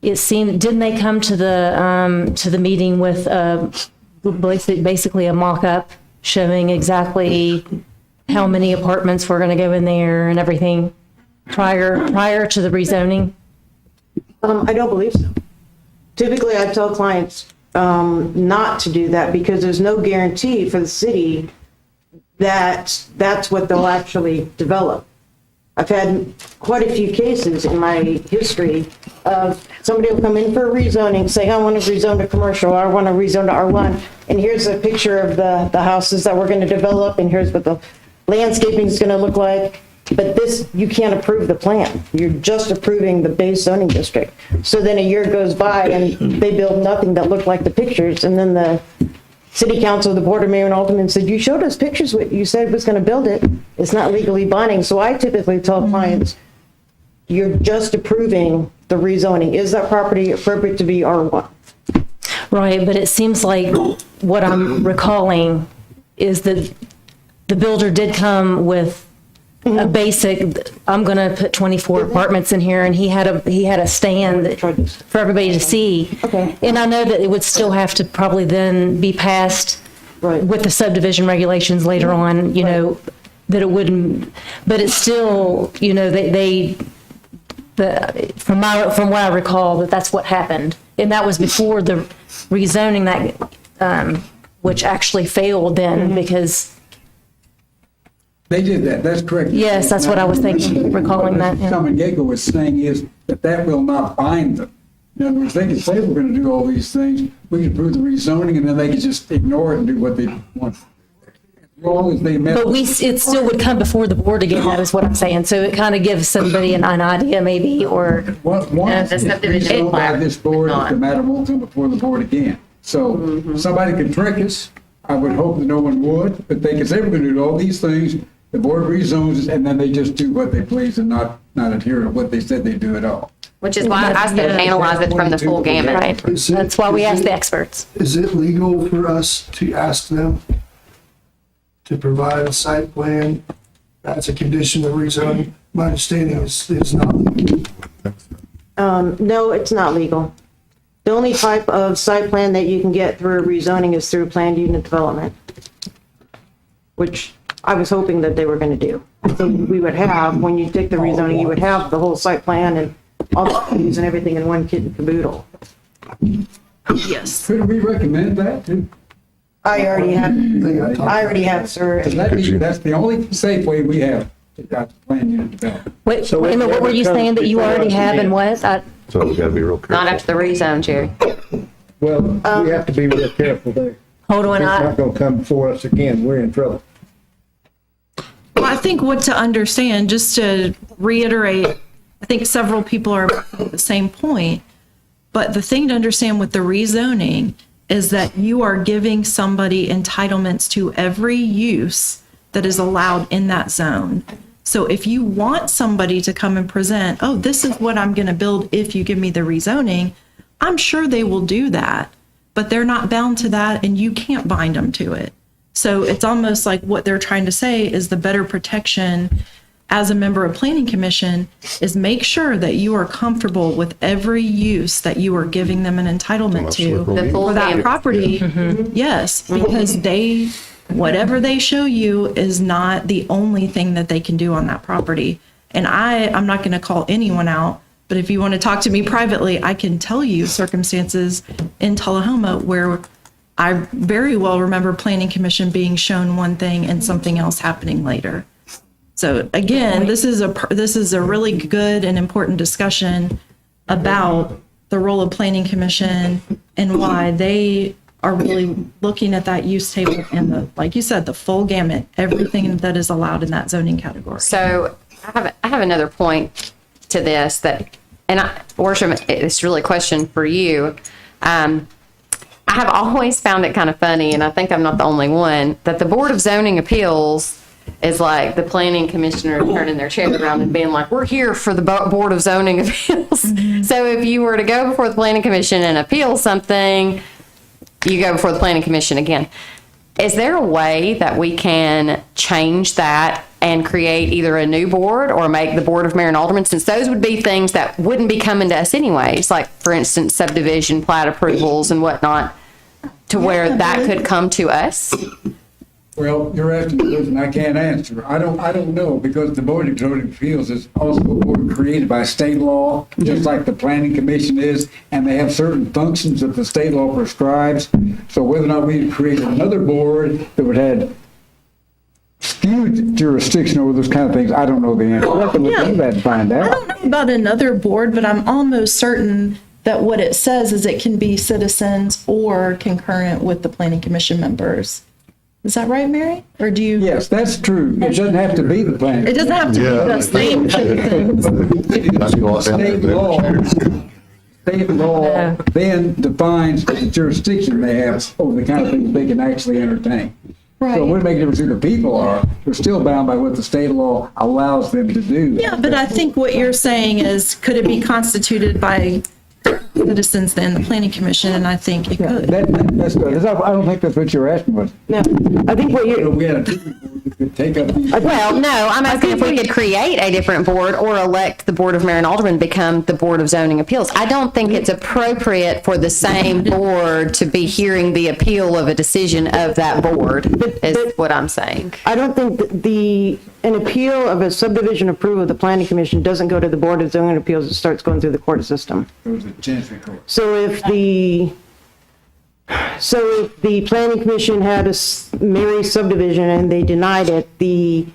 It seemed, didn't they come to the meeting with basically a mock-up showing exactly how many apartments were going to go in there and everything prior to the rezoning? I don't believe so. Typically, I tell clients not to do that because there's no guarantee for the city that that's what they'll actually develop. I've had quite a few cases in my history of somebody will come in for a rezoning, say, I want to rezone to commercial, or I want to rezone to R1, and here's a picture of the houses that we're going to develop, and here's what the landscaping is going to look like. But this, you can't approve the plan. You're just approving the base zoning district. So then a year goes by and they build nothing that looked like the pictures. And then the city council, the board of mayor and aldermen said, you showed us pictures, what you said was going to build it. It's not legally binding. So I typically tell clients, you're just approving the rezoning. Is that property appropriate to be R1? Right, but it seems like what I'm recalling is that the builder did come with a basic, I'm going to put 24 apartments in here, and he had a stand for everybody to see. Okay. And I know that it would still have to probably then be passed Right. with the subdivision regulations later on, you know, that it wouldn't, but it's still, you know, from what I recall, that's what happened. And that was before the rezoning that, which actually failed then because. They did that, that's correct. Yes, that's what I was thinking, recalling that, yeah. What Mr. Samaniego was saying is that will not bind them. In other words, they can say we're going to do all these things, we can approve the rezoning, and then they can just ignore it and do what they want. As long as they met. But it still would come before the board again, that is what I'm saying. So it kind of gives somebody an idea maybe, or. Once the it's subdivision rezoned by plat this board, not. the matter won't come before the board again. So somebody could trick us. I would hope that no one would, but they could say we're going to do all these things. The board rezones it, and then they just do what they please and not adhere to what they said they do at all. Which is why I said analyze it from the full gamut. Right, Is it- that's why we is ask it- the experts. Is it legal for us to ask them to provide a site plan as a condition of rezoning. My understanding is not. No, it's not legal. The only type of site plan that you can get through rezoning is through planned unit development, which I was hoping that they were going to do. So we would have, when you take the rezoning, you would have the whole site plan and all the fees and everything in one kit and caboodle. Yes. Could we recommend that too? I already have, sir. Because that's the only safe way we have to got the plan unit developed. Wait, So wait a minute, what were you saying that you already have and what? So we gotta be real careful. Not after the rezone, Jerry. Well, we have to be real careful there. Hold on, It's not gonna come before us again, we're in trouble. Well, I think what to understand, just to reiterate, I think several people are at the same point, but the thing to understand with the rezoning is that you are giving somebody entitlements to every use that is allowed in that zone. So if you want somebody to come and present, oh, this is what I'm going to build if you give me the rezoning, I'm sure they will do that, but they're not bound to that and you can't bind them to it. So it's almost like what they're trying to say is the better protection as a member of planning commission is make sure that you are comfortable with every use that you are giving them an entitlement to The full for that gamut. property. Yes, because whatever they show you is not the only thing that they can do on that property. And I'm not going to call anyone out, but if you want to talk to me privately, I can tell you circumstances in Tullahoma where I very well remember planning commission being shown one thing and something else happening later. So again, this is a really good and important discussion about the role of planning commission and why they are really looking at that use table and the, like you said, the full gamut, everything that is allowed in that zoning category. So I have another point to this Worship, it's really a question for you. I have always found it kind of funny, and I think I'm not the only one, that the Board of Zoning Appeals is like the planning commissioner turning their chair around and being like, we're here for the Board of Zoning Appeals. So if you were to go before the planning commission and appeal something, you go before the planning commission again. Is there a way that we can change that and create either a new board or make the Board of Mayor and Aldermen, since those would be things that wouldn't be coming to us anyways, like, for instance, subdivision, plat approvals and whatnot, to where that could come to us? Well, you're asking a question I can't answer. I don't know, because the Board of Zoning Appeals is also a board created by state law, just like the Planning Commission is, and they have certain functions that the state law prescribes. So whether or not we create another board that would have skewed jurisdiction over those kind of things, I don't know the answer. We'll have to look into that and find I out. don't know about another board, but I'm almost certain that what it says is it can be citizens or concurrent with the planning commission members. Is that right, Mary? Or do you? Yes, that's true. It doesn't have to be the planning. It doesn't have to be the same things. State law then defines the jurisdiction they have over the kind of things they can actually entertain. So it wouldn't make a difference who the people are. They're still bound by what the state law allows them to do. Yeah, but I think what you're saying is, could it be constituted by citizens then the planning commission? And I think it could. That's good. I don't think that's what you're asking was. No, I think what you're, We had a different board that could take up these. Well, no, I'm asking if we could create a different board or elect the Board of Mayor and Aldermen to become the Board of Zoning Appeals. I don't think it's appropriate for the same board to be hearing the appeal of a decision of that board, is what I'm saying. I don't think that an appeal of a subdivision approval of the planning commission doesn't go to the Board of Zoning Appeals, it starts going through the court system. It was a Chancery Court. So if the planning commission had a Mary subdivision and they denied it, the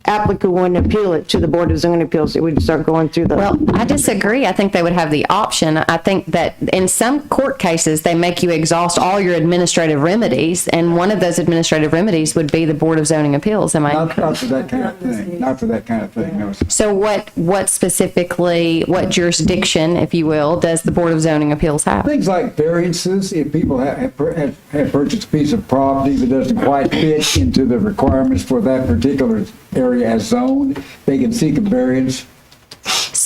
applicant wouldn't appeal it to the Board of Zoning Appeals, it would start going through the. Well, I disagree. I think they would have the option. I think that in some court cases, they make you exhaust all your administrative remedies, and one of those administrative remedies would be the Board of Zoning Appeals. Am I? Not for that kind of thing. Not for that kind of thing, no. So what specifically, what jurisdiction, if you will, does the Board of Zoning Appeals have? Things like variances, if people have purchased a piece of property that doesn't quite fit into the requirements for that particular area as zoned, they can seek a variance.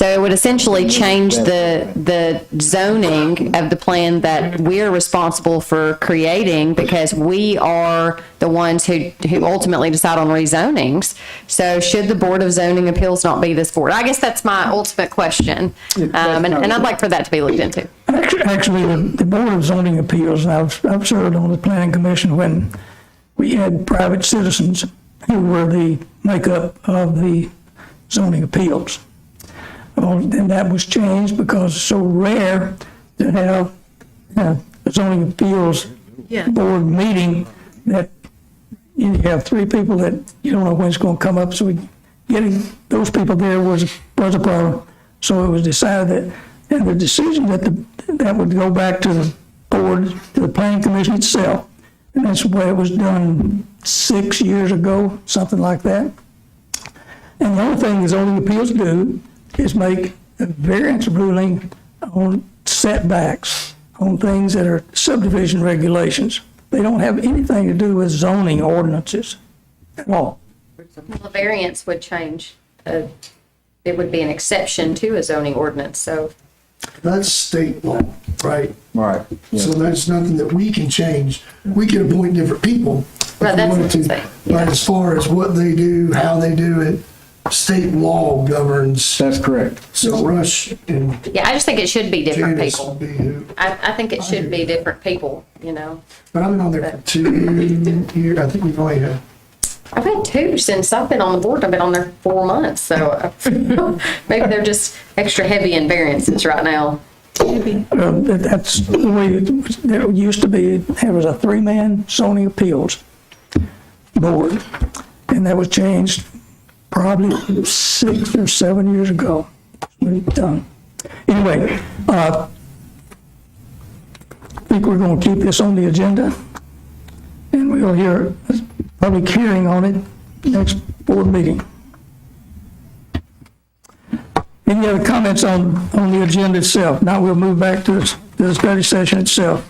So it would essentially change the zoning of the plan that we're responsible for creating, because we are the ones who ultimately decide on rezonings. So should the Board of Zoning Appeals not be this board? I guess that's my ultimate question. And I'd like for that to be looked into. Actually, the Board of Zoning Appeals, and I've served on the Planning Commission when we had private citizens who were the makeup of the zoning appeals. And that was changed because it's so rare to have a zoning appeals Yeah. board meeting that you have three people that you don't know when it's going to come up. So getting those people there was a problem. So it was decided that, and the decision that would go back to the board, to the planning commission itself. And that's the way it was done 6 years ago, something like that. And the only thing the zoning appeals do is make a variance ruling on setbacks, on things that are subdivision regulations. They don't have anything to do with zoning ordinances at all. Well, a variance would change, it would be an exception to a zoning ordinance, so. That's state law, right? Right. So that's nothing that we can change. We can appoint different people. if Right, we that's wanted what to. I'm saying. But as far as what they do, how they do it, state law governs. That's correct. So Rush and Yeah, I just think it should be different Janice people. would be who. I think it should be different people, you know. But I've been on there for 2 years. I think we've only had, I've had two since I've been on the board. I've been on there 4 months, so maybe they're just extra heavy in variances right now. That's the way it used to be. There was a three-man zoning appeals board, and that was changed probably 6 or 7 years ago. When it's done. Anyway, I think we're going to keep this on the agenda, and we'll hear a public hearing on it next board meeting. Any other comments on the agenda itself? Now we'll move back to the study session itself.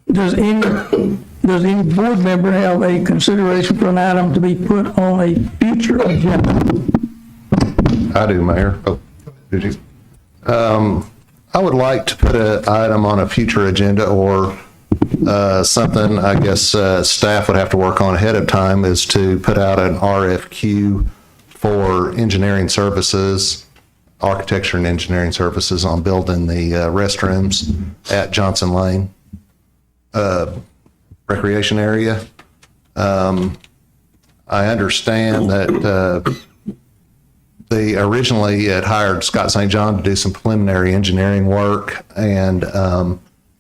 Does any board member have a consideration for an item to be put on a future agenda? I do, Mayor. Oh, did you? I would like to put an item on a future agenda, or something I guess staff would have to work on ahead of time, is to put out an RFQ for engineering services, architecture and engineering services on building the restrooms at Johnson Lane recreation area. I understand that they originally had hired Scott St. John to do some preliminary engineering work, and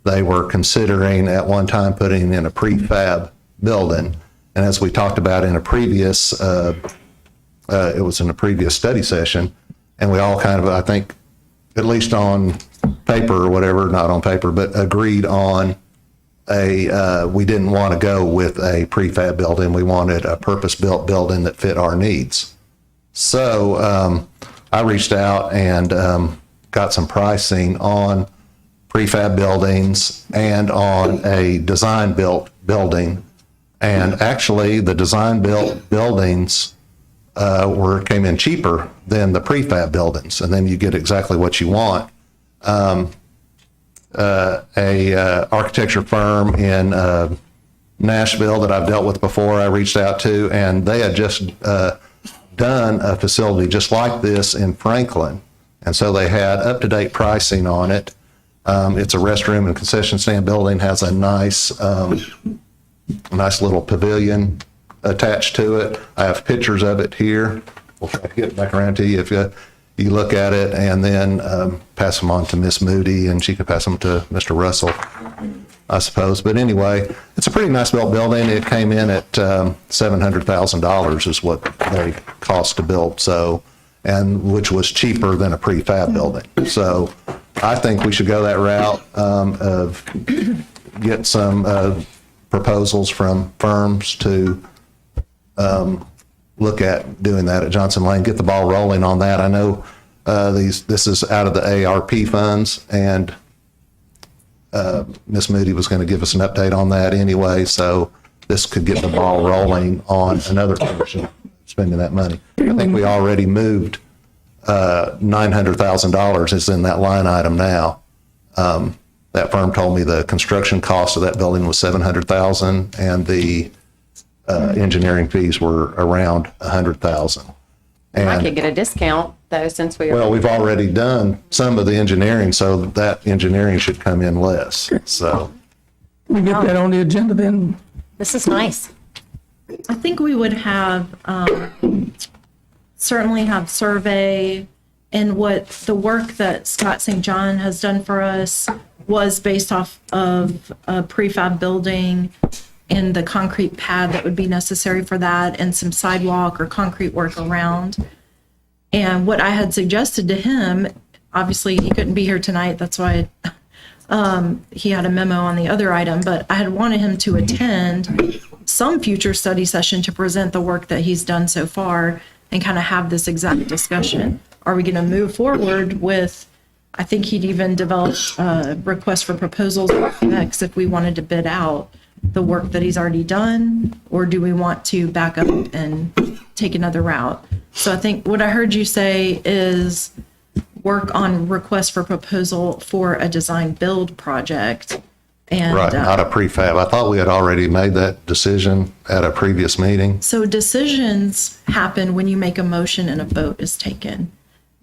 they were considering at one time putting in a prefab building. And as we talked about in a previous, it was in a previous study session, and we all kind of, I think, at least on paper or whatever, not on paper, but agreed on we didn't want to go with a prefab building. We wanted a purpose-built building that fit our needs. So I reached out and got some pricing on prefab buildings and on a design-built building. And actually, the design-built buildings came in cheaper than the prefab buildings, and then you get exactly what you want. A architecture firm in Nashville that I've dealt with before, I reached out to, and they had just done a facility just like this in Franklin. And so they had up-to-date pricing on it. It's a restroom and concession stand building, has a nice little pavilion attached to it. I have pictures of it here. We'll try to get back around to you if you look at it, and then pass them on to Miss Moody, and she could pass them to Mr. Russell, I suppose. But anyway, it's a pretty nice built building. It came in at $700,000 is what they cost to build, so, and which was cheaper than a prefab building. So I think we should go that route of get some proposals from firms to look at doing that at Johnson Lane, get the ball rolling on that. I know this is out of the ARP funds, and Ms. Moody was going to give us an update on that anyway, so this could get the ball rolling on another portion. spending that money. I think we already moved $900,000 is in that line item now. That firm told me the construction cost of that building was $700,000 and the engineering fees were around $100,000. I could get a discount though, since we are. Well, we've already done some of the engineering, so that engineering should come in less. So We get that on the agenda then? This is nice. I think we would have, certainly have survey, and what the work that Scott St. John has done for us was based off of a prefab building and the concrete pad that would be necessary for that, and some sidewalk or concrete work around. And what I had suggested to him, obviously he couldn't be here tonight, that's why he had a memo on the other item, but I had wanted him to attend some future study session to present the work that he's done so far and kind of have this exact discussion. Are we going to move forward with, I think he'd even developed a request for proposals next if we wanted to bid out the work that he's already done, or do we want to back up and take another route? So I think what I heard you say is work on request for proposal for a design build project. And right, not a prefab. I thought we had already made that decision at a previous meeting. so decisions happen when you make a motion and a vote is taken.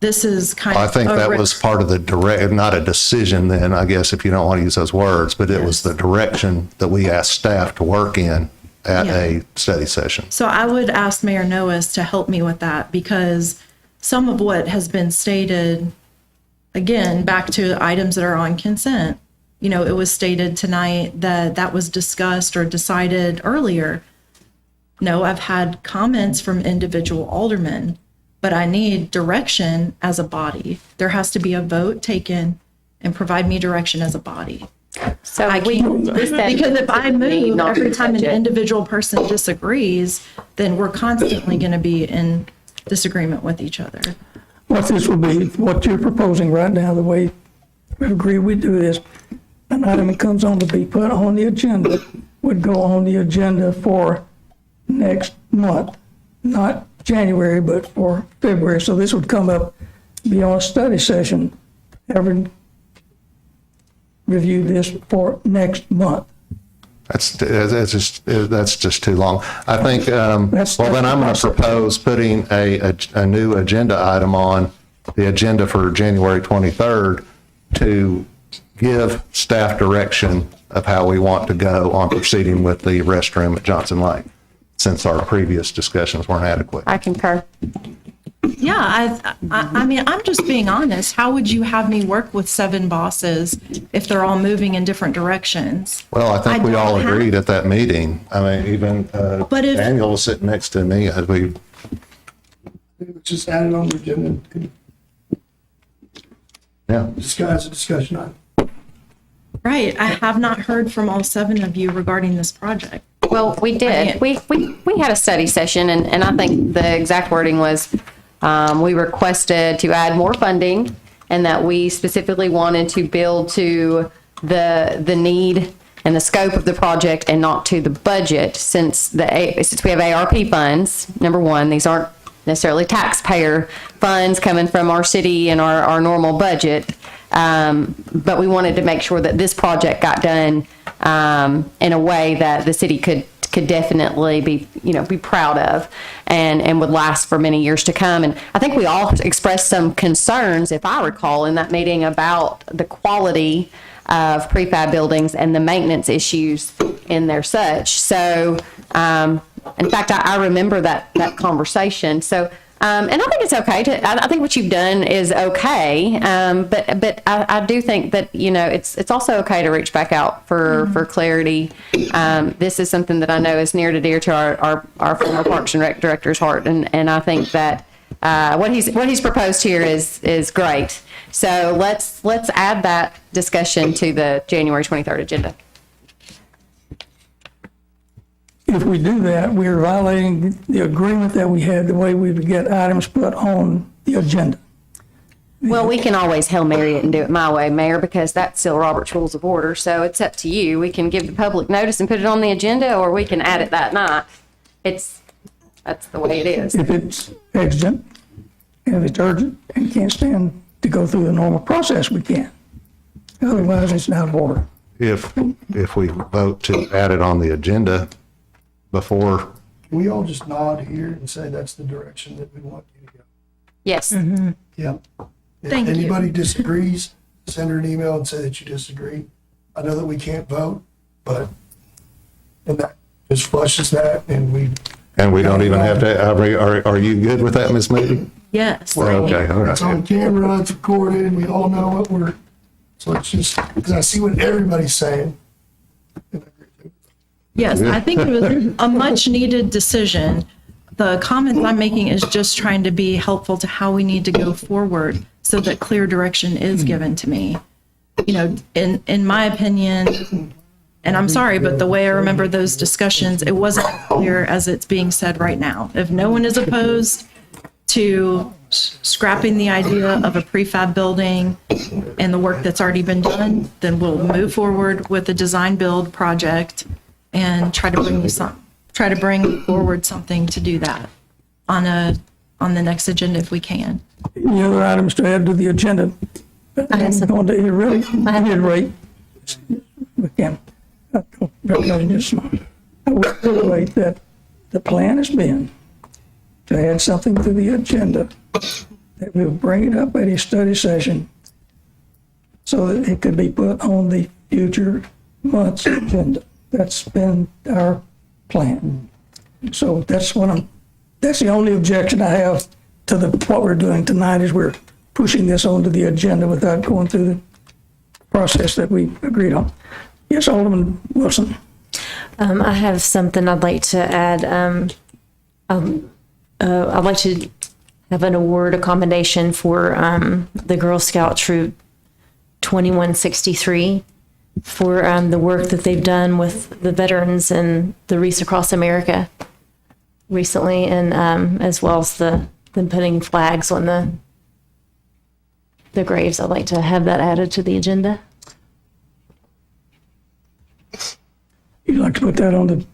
This is kind of. I think that was part of the direct, not a decision then, I guess, if you don't want to use those words, but it was the direction that we asked staff to work in at a study session. So I would ask Mayor Noes to help me with that, because some of what has been stated, again, back to items that are on consent, you know, it was stated tonight that that was discussed or decided earlier. No, I've had comments from individual aldermen, but I need direction as a body. There has to be a vote taken and provide me direction as a body. So I we, can't, this because if I move not every time an budget. individual person disagrees, then we're constantly going to be in disagreement with each other. What this will be, what you're proposing right now, the way we agree we do this, an item that comes on to be put on the agenda would go on the agenda for next month, not January, but for February. So this would come up, be on a study session, every review this for next month. That's just too long. I think, well, then I'm going to propose putting a new agenda item on the agenda for January 23rd to give staff direction of how we want to go on proceeding with the restroom at Johnson Lake, since our previous discussions weren't adequate. I concur. Yeah, I mean, I'm just being honest. How would you have me work with 7 bosses if they're all moving in different directions? Well, I think we all don't have- agreed at that meeting. I mean, even But if- Daniel was sitting next to me as we, Just add it on the agenda, yeah. discuss a discussion item. Right, I have not heard from all 7 of you regarding this project. Well, we did. We had a study session, and I think the exact wording was, we requested to add more funding, and that we specifically wanted to build to the need and the scope of the project and not to the budget, since we have ARP funds, number one, these aren't necessarily taxpayer funds coming from our city and our normal budget. But we wanted to make sure that this project got done in a way that the city could definitely be proud of and would last for many years to come. And I think we all expressed some concerns, if I recall, in that meeting about the quality of prefab buildings and the maintenance issues in their such. So, in fact, I remember that conversation. So, and I think it's okay I think what you've done is okay. But I do think that, it's also okay to reach back out for clarity. This is something that I know is near to dear to our former Parks and Rec director's heart. And I think that, what he's proposed here is great. So let's add that discussion to the January 23rd agenda. If we do that, we're violating the agreement that we had, the way we would get items put on the agenda. Well, we can always Hail Mary it and do it my way, Mayor, because that's still Robert's Rules of Order. So it's up to you. We can give the public notice and put it on the agenda, or we can add it that night. That's the way it is. If it's exigent, and if it's urgent and can't stand to go through the normal process, we can. Otherwise, it's out of order. If we vote to add it on the agenda before, Can we all just nod here and say that's the direction that we want you to go? Yes. Yeah. If Thank you. anybody disagrees, send her an email and say that you disagree. I know that we can't vote, but, and that just flushes that, and we, we don't even have to, are you good with that, Ms. Moody? Yes. Okay, all it's on right. camera, it's recorded, we all know what we're, so it's just, because I see what everybody's saying. Yes, I think it was a much needed decision. The comment I'm making is just trying to be helpful to how we need to go forward so that clear direction is given to me. You know, in my opinion, and I'm sorry, but the way I remember those discussions, it wasn't clear as it's being said right now. If no one is opposed to scrapping the idea of a prefab building and the work that's already been done, then we'll move forward with the design build project and try to bring forward something to do that on the next agenda if we can. Any other items to add to the agenda? I have some. Going to reiterate, we can, I would reiterate that the plan has been to add something to the agenda that we'll bring it up at a study session so that it could be put on the future month's agenda. That's been our plan. So that's the only objection I have to what we're doing tonight is we're pushing this onto the agenda without going through the process that we agreed on. Yes, Alderman Wilson. I have something I'd like to add. I'd like to have an award, a commendation for the Girl Scout Troop 2163 for the work that they've done with the veterans and the Wreaths Across America recently, and as well as them putting flags on the graves. I'd like to have that added to the agenda. You'd like to put that on the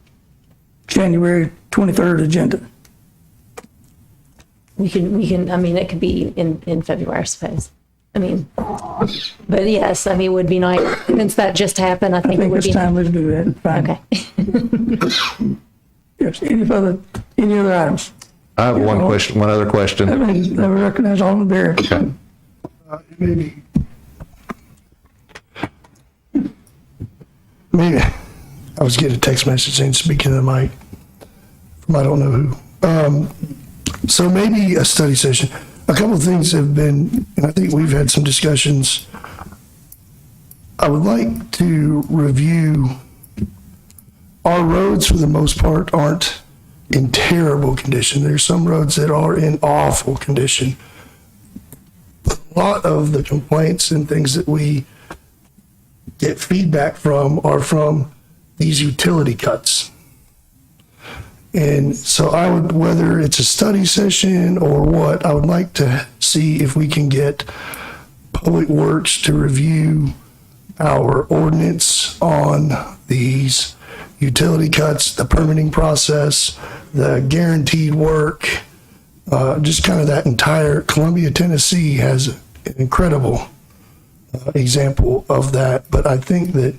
January 23rd agenda? We can, I mean, it could be in February, I suppose. I mean, but yes, I mean, it would be nice, since that just happened, I I think it think would it's be. timely to do that. Fine. Okay. Yes, any other items? I have one other question. I recognize Alderman Barry. Okay. Maybe, I was getting a text message saying, speaking to the mic, from I don't know who. So maybe a study session. A couple of things have been, and I think we've had some discussions. I would like to review, our roads for the most part aren't in terrible condition. There's some roads that are in awful condition. A lot of the complaints and things that we get feedback from are from these utility cuts. And so I would, whether it's a study session or what, I would like to see if we can get Public Works to review our ordinance on these utility cuts, the permitting process, the guaranteed work, just kind of that entire, Columbia, Tennessee has an incredible example of that. But I think that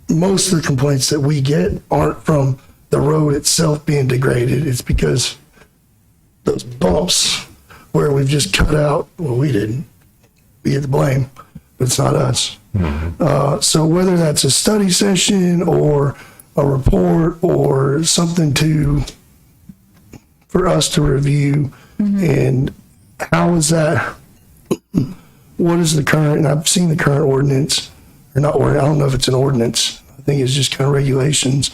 most of the complaints that we get aren't from the road itself being degraded. It's because those bumps where we've just cut out, well, we didn't. We get the blame, but it's not us. So whether that's a study session or a report or something for us to review, and how is that, what is the current, and I've seen the current ordinance, or not ordinance, I don't know if it's an ordinance. I think it's just kind of regulations.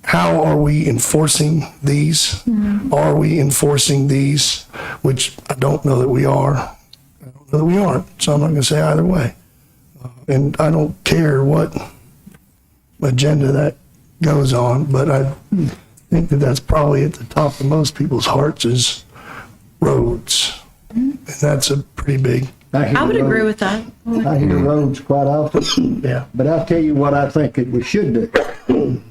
How are we enforcing these? Are we enforcing these? Which I don't know that we are. I don't know that we aren't, so I'm not going to say either way. And I don't care what agenda that goes on, but I think that that's probably at the top of most people's hearts is roads. And that's a pretty big, I would agree with that. I hear roads quite often. yeah. But I'll tell you what I think that we should do.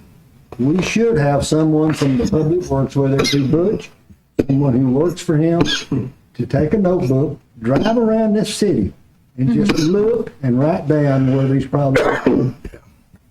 we should have someone from the public works, whether it be Butch, someone who works for him, to take a notebook, drive around this city, and just look and write down where these problems are.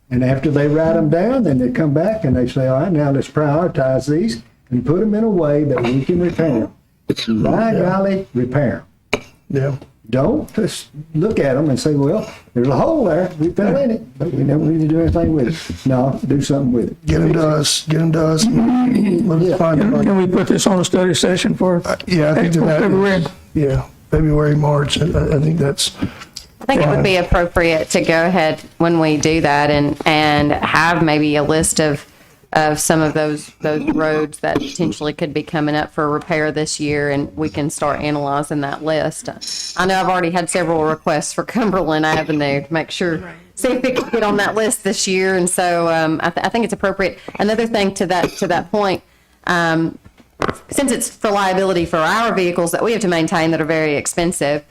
And after they write them down, then they come back and they say, all right, now let's prioritize these and put them in a way that we can repair them. By golly, repair them. Yeah. Don't just look at them and say, well, there's a hole there, we fell in it, but we never really do anything with it. No, do something with it. Get them to us. Let's find it. Can we put this on a study session for Yeah, I think April, that February? Yeah, February, March. I think that's. I think it would be appropriate to go ahead when we do that and have maybe a list of some of those roads that potentially could be coming up for repair this year, and we can start analyzing that list. I know I've already had several requests for Cumberland Avenue to make sure, see if it can get on that list this year, and so I think it's appropriate. Another thing to that point, since it's for liability for our vehicles that we have to maintain that are very expensive,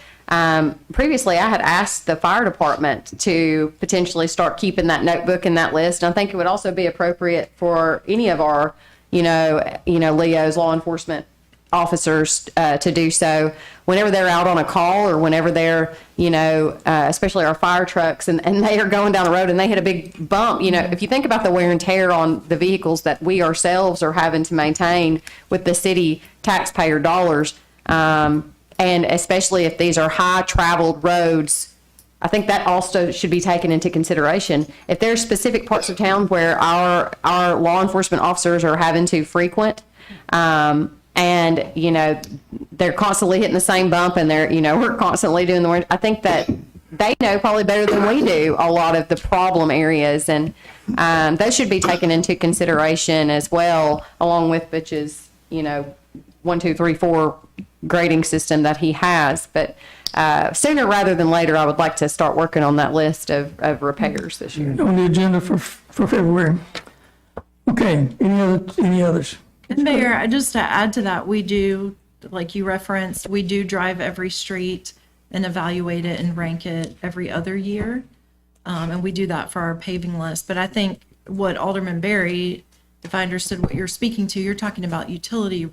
previously I had asked the fire department to potentially start keeping that notebook and that list. And I think it would also be appropriate for any of our, Leo's law enforcement officers to do so whenever they're out on a call or whenever they're, especially our fire trucks and they are going down the road and they hit a big bump. If you think about the wear and tear on the vehicles that we ourselves are having to maintain with the city taxpayer dollars, and especially if these are high traveled roads, I think that also should be taken into consideration. If there's specific parts of town where our law enforcement officers are having to frequent, and they're constantly hitting the same bump and we're constantly doing the work, I think that they know probably better than we do a lot of the problem areas, and those should be taken into consideration as well, along with Butch's 1, 2, 3, 4 grading system that he has. But sooner rather than later, I would like to start working on that list of repairs this year. On the agenda for February. Okay, any others? And Mayor, just to add to that, we do, like you referenced, we do drive every street and evaluate it and rank it every other year. And we do that for our paving list. But I think what Alderman Berry, if I understood what you're speaking to, you're talking about utility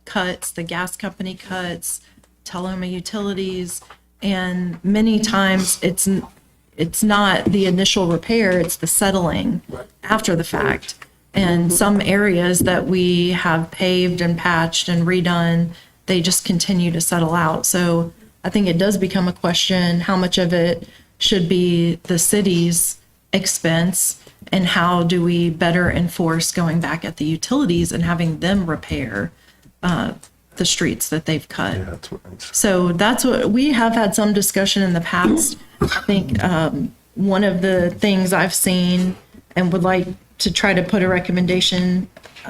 cuts, the gas company cuts, Tullahoma Utilities, and many times it's not the initial repair, it's the settling after the fact. And some areas that we have paved and patched and redone, they just continue to settle out. So I think it does become a question, how much of it should be the city's expense, and how do we better enforce going back at the utilities and having them repair the streets that they've cut. Yeah, that's what So that's what we have had some discussion in the past. I think one of the things I've seen and would like to try to put a recommendation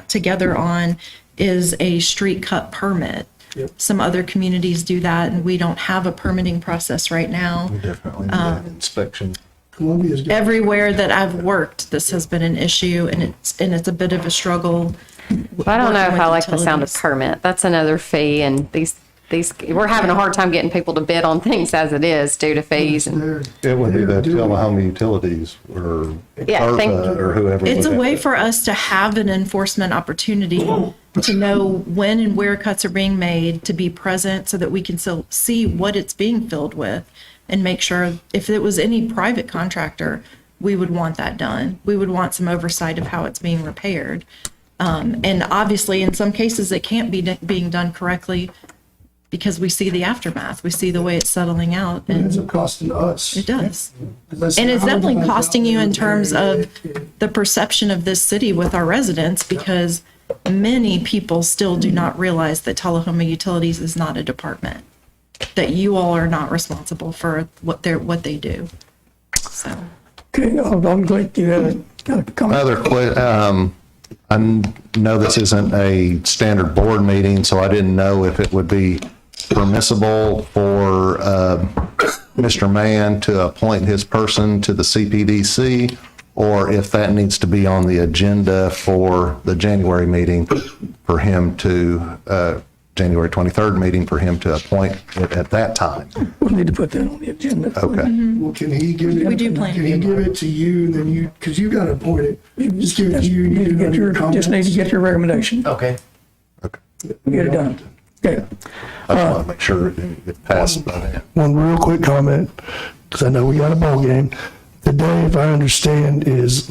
together on is a street cut permit. Yep. Some other communities do that, and we don't have a permitting process right now. definitely need that inspection. Columbia's got. Everywhere that I've worked, this has been an issue, and it's a bit of a struggle. I don't know if working I with like the sound of utilities. permit. That's another fee, and these we're having a hard time getting people to bid on things as it is due to fees. And It would be the Tullahoma Utilities or Yeah, I think- ARPA or whoever. It's a would way have for us to have an enforcement opportunity to know when and where cuts are being made, to be present so that we can still see what it's being filled with, and make sure if it was any private contractor, we would want that done. We would want some oversight of how it's being repaired. And obviously, in some cases, it can't be being done correctly because we see the aftermath. We see the way it's settling out, It ends and up costing us. it does. That's- And it's definitely costing you in terms of the perception of this city with our residents, because many people still do not realize that Tullahoma Utilities is not a department, that you all are not responsible for what they do. So, Okay, I'm glad you had a comment. I know this isn't a standard board meeting, so I didn't know if it would be permissible for Mr. Mann to appoint his person to the CPDC, or if that needs to be on the agenda for the January meeting for him to January 23rd meeting for him to appoint it at that time. We'll need to put that on the agenda. Okay. Well, can he give it? We do plan Can he give it to you and then you, because you got to appoint it. Just give it to you. You need to get your, just need to get your recommendation. Okay. Okay. Get it done. Okay. I just want to make sure it passed by then. One real quick comment, because I know we got a ball game. The day, if I understand, is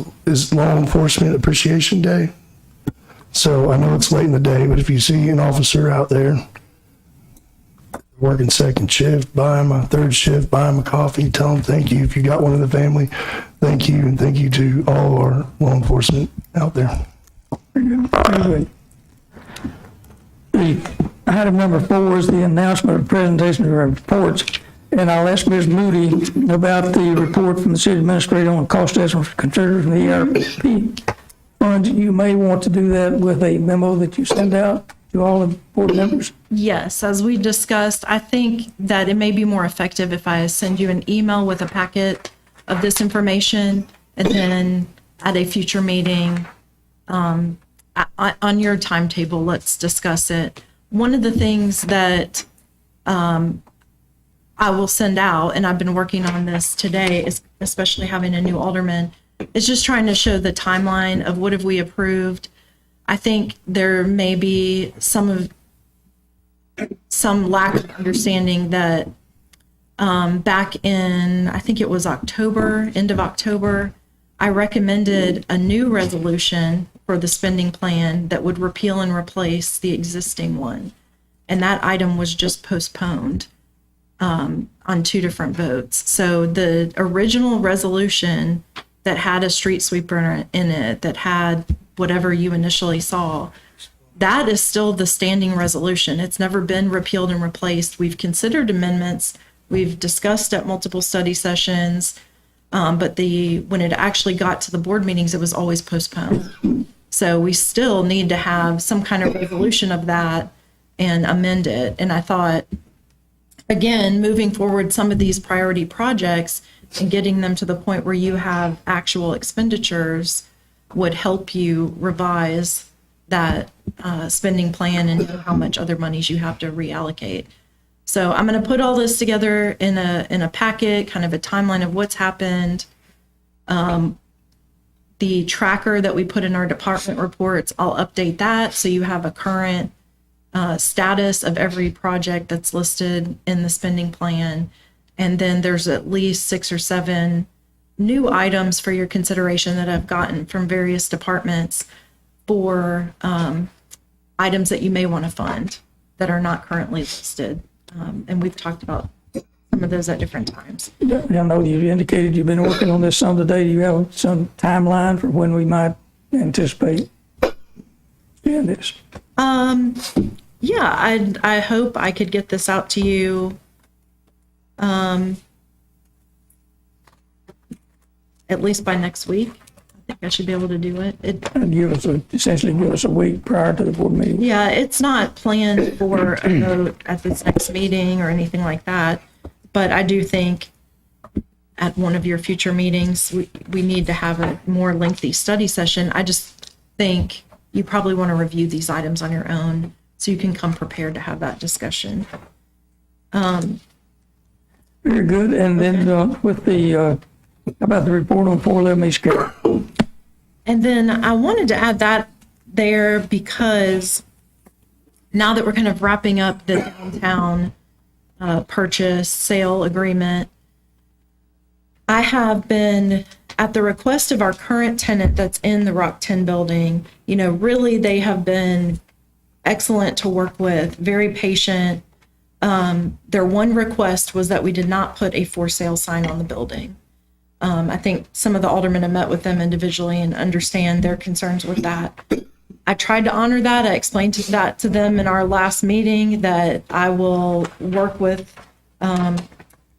Law Enforcement Appreciation Day. So I know it's late in the day, but if you see an officer out there working second shift, buy him a third shift, buy him a coffee, tell him thank you. If you got one in the family, thank you, and thank you to all our law enforcement out there. Very good. The item number 4 is the announcement of presentation of reports. And I'll ask Ms. Moody about the report from the city administrator on cost estimates considered from the ERP funds. You may want to do that with a memo that you send out to all the board members. Yes, as we discussed, I think that it may be more effective if I send you an email with a packet of this information, and then at a future meeting, on your timetable, let's discuss it. One of the things that I will send out, and I've been working on this today, is especially having a new alderman, is just trying to show the timeline of what have we approved. I think there may be some lack of understanding that back in, I think it was October, end of October, I recommended a new resolution for the spending plan that would repeal and replace the existing one. And that item was just postponed on 2 different votes. So the original resolution that had a street sweeper in it, that had whatever you initially saw, that is still the standing resolution. It's never been repealed and replaced. We've considered amendments. We've discussed at multiple study sessions. But when it actually got to the board meetings, it was always postponed. So we still need to have some kind of resolution of that and amend it. And I thought, again, moving forward some of these priority projects and getting them to the point where you have actual expenditures would help you revise that spending plan and know how much other monies you have to reallocate. So I'm going to put all this together in a packet, kind of a timeline of what's happened. The tracker that we put in our department reports, I'll update that so you have a current status of every project that's listed in the spending plan. And then there's at least 6 or 7 new items for your consideration that I've gotten from various departments for items that you may want to fund that are not currently listed. And we've talked about some of those at different times. I know you indicated you've been working on this some today. Do you have some timeline for when we might anticipate doing this? Yeah, I hope I could get this out to you at least by next week. I think I should be able to do it. And essentially give us a week prior to the board meeting. Yeah, it's not planned for a vote at this next meeting or anything like that. But I do think at one of your future meetings, we need to have a more lengthy study session. I just think you probably want to review these items on your own so you can come prepared to have that discussion. Very good. And then with the, how about the report on 411 East Carroll? And then I wanted to add that there because now that we're kind of wrapping up the downtown purchase sale agreement, I have been, at the request of our current tenant that's in the Rock 10 building, really they have been excellent to work with, very patient. Their one request was that we did not put a for sale sign on the building. I think some of the aldermen have met with them individually and understand their concerns with that. I tried to honor that. I explained that to them in our last meeting, that I will work with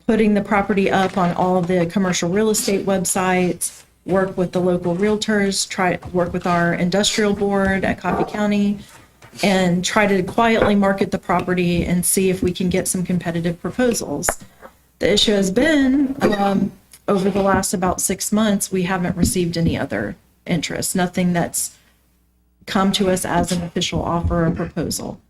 putting the property up on all of the commercial real estate websites, work with the local realtors, work with our industrial board at Coffee County, and try to quietly market the property and see if we can get some competitive proposals. The issue has been, over the last about 6 months, we haven't received any other interest, nothing that's come to us as an official offer or proposal.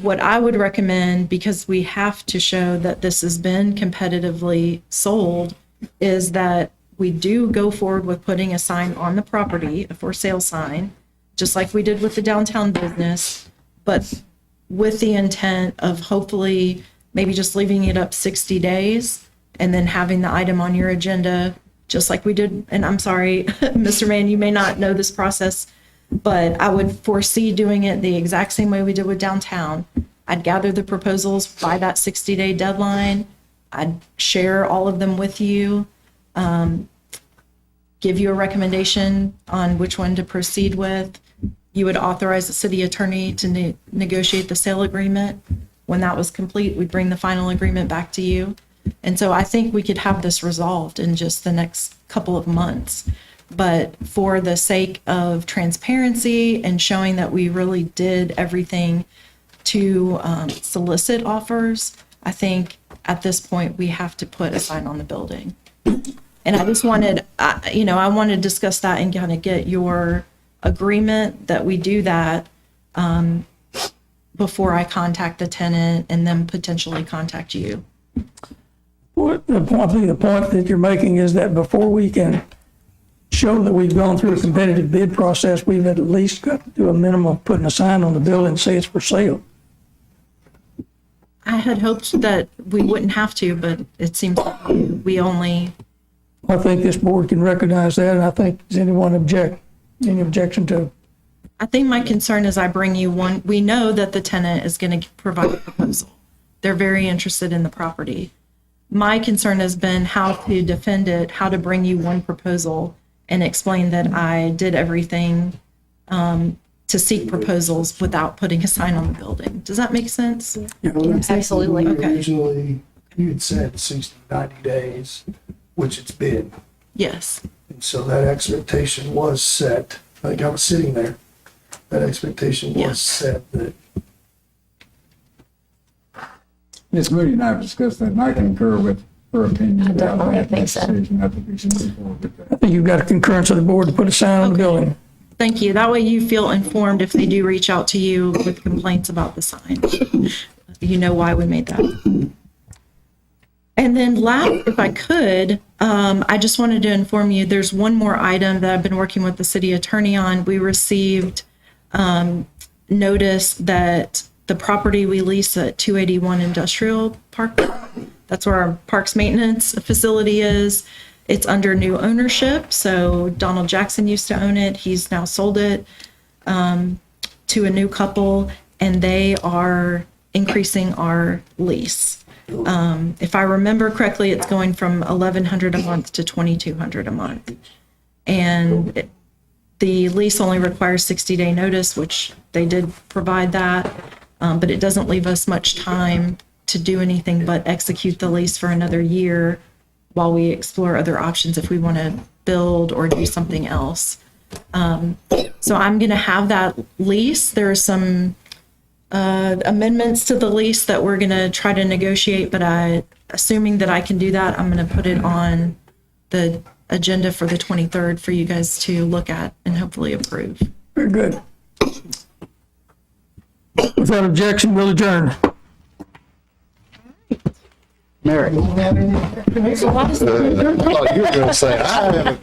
What I would recommend, because we have to show that this has been competitively sold, is that we do go forward with putting a sign on the property, a for sale sign, just like we did with the downtown business, but with the intent of hopefully maybe just leaving it up 60 days and then having the item on your agenda, just like we did. And I'm sorry, Mr. Mann, you may not know this process, but I would foresee doing it the exact same way we did with downtown. I'd gather the proposals by that 60-day deadline. I'd share all of them with you, give you a recommendation on which one to proceed with. You would authorize the city attorney to negotiate the sale agreement. When that was complete, we'd bring the final agreement back to you. And so I think we could have this resolved in just the next couple of months. But for the sake of transparency and showing that we really did everything to solicit offers, I think at this point we have to put a sign on the building. And I just wanted, I want to discuss that and kind of get your agreement that we do that before I contact the tenant and then potentially contact you. What the point, I think the point that you're making is that before we can show that we've gone through a competitive bid process, we've at least got to do a minimum of putting a sign on the building and say it's for sale. I had hoped that we wouldn't have to, but it seems like we only, I think this board can recognize that, and I think, does anyone any objection to? I think my concern is I bring you one, we know that the tenant is going to provide a proposal. They're very interested in the property. My concern has been how to defend it, how to bring you one proposal and explain that I did everything to seek proposals without putting a sign on the building. Does that make sense? Absolutely. Okay. Originally, you had said 60, 90 days, which it's been. Yes. And so that expectation was set. I think I was sitting there. That expectation Yeah. was set that Ms. Moody and I have discussed that, and I concur with her opinion about definitely that think so. decision. I think we should move forward with I that. think you've got a concurrence of the board to put a sign on the building. Thank you. That way you feel informed if they do reach out to you with complaints about the sign. You know why we made that. And then last, if I could, I just wanted to inform you, there's one more item that I've been working with the city attorney on. We received notice that the property we lease at 281 Industrial Park, that's where our parks maintenance facility is. It's under new ownership. So Donald Jackson used to own it. He's now sold it to a new couple, and they are increasing our lease. If I remember correctly, it's going from $1,100 a month to $2,200 a month. And the lease only requires 60-day notice, which they did provide that, but it doesn't leave us much time to do anything but execute the lease for another year while we explore other options if we want to build or do something else. So I'm going to have that lease. There are some amendments to the lease that we're going to try to negotiate, but assuming that I can do that, I'm going to put it on the agenda for the 23rd for you guys to look at and hopefully approve. Very good. Without objection, we'll adjourn. Mary. I thought you were going to say, I haven't.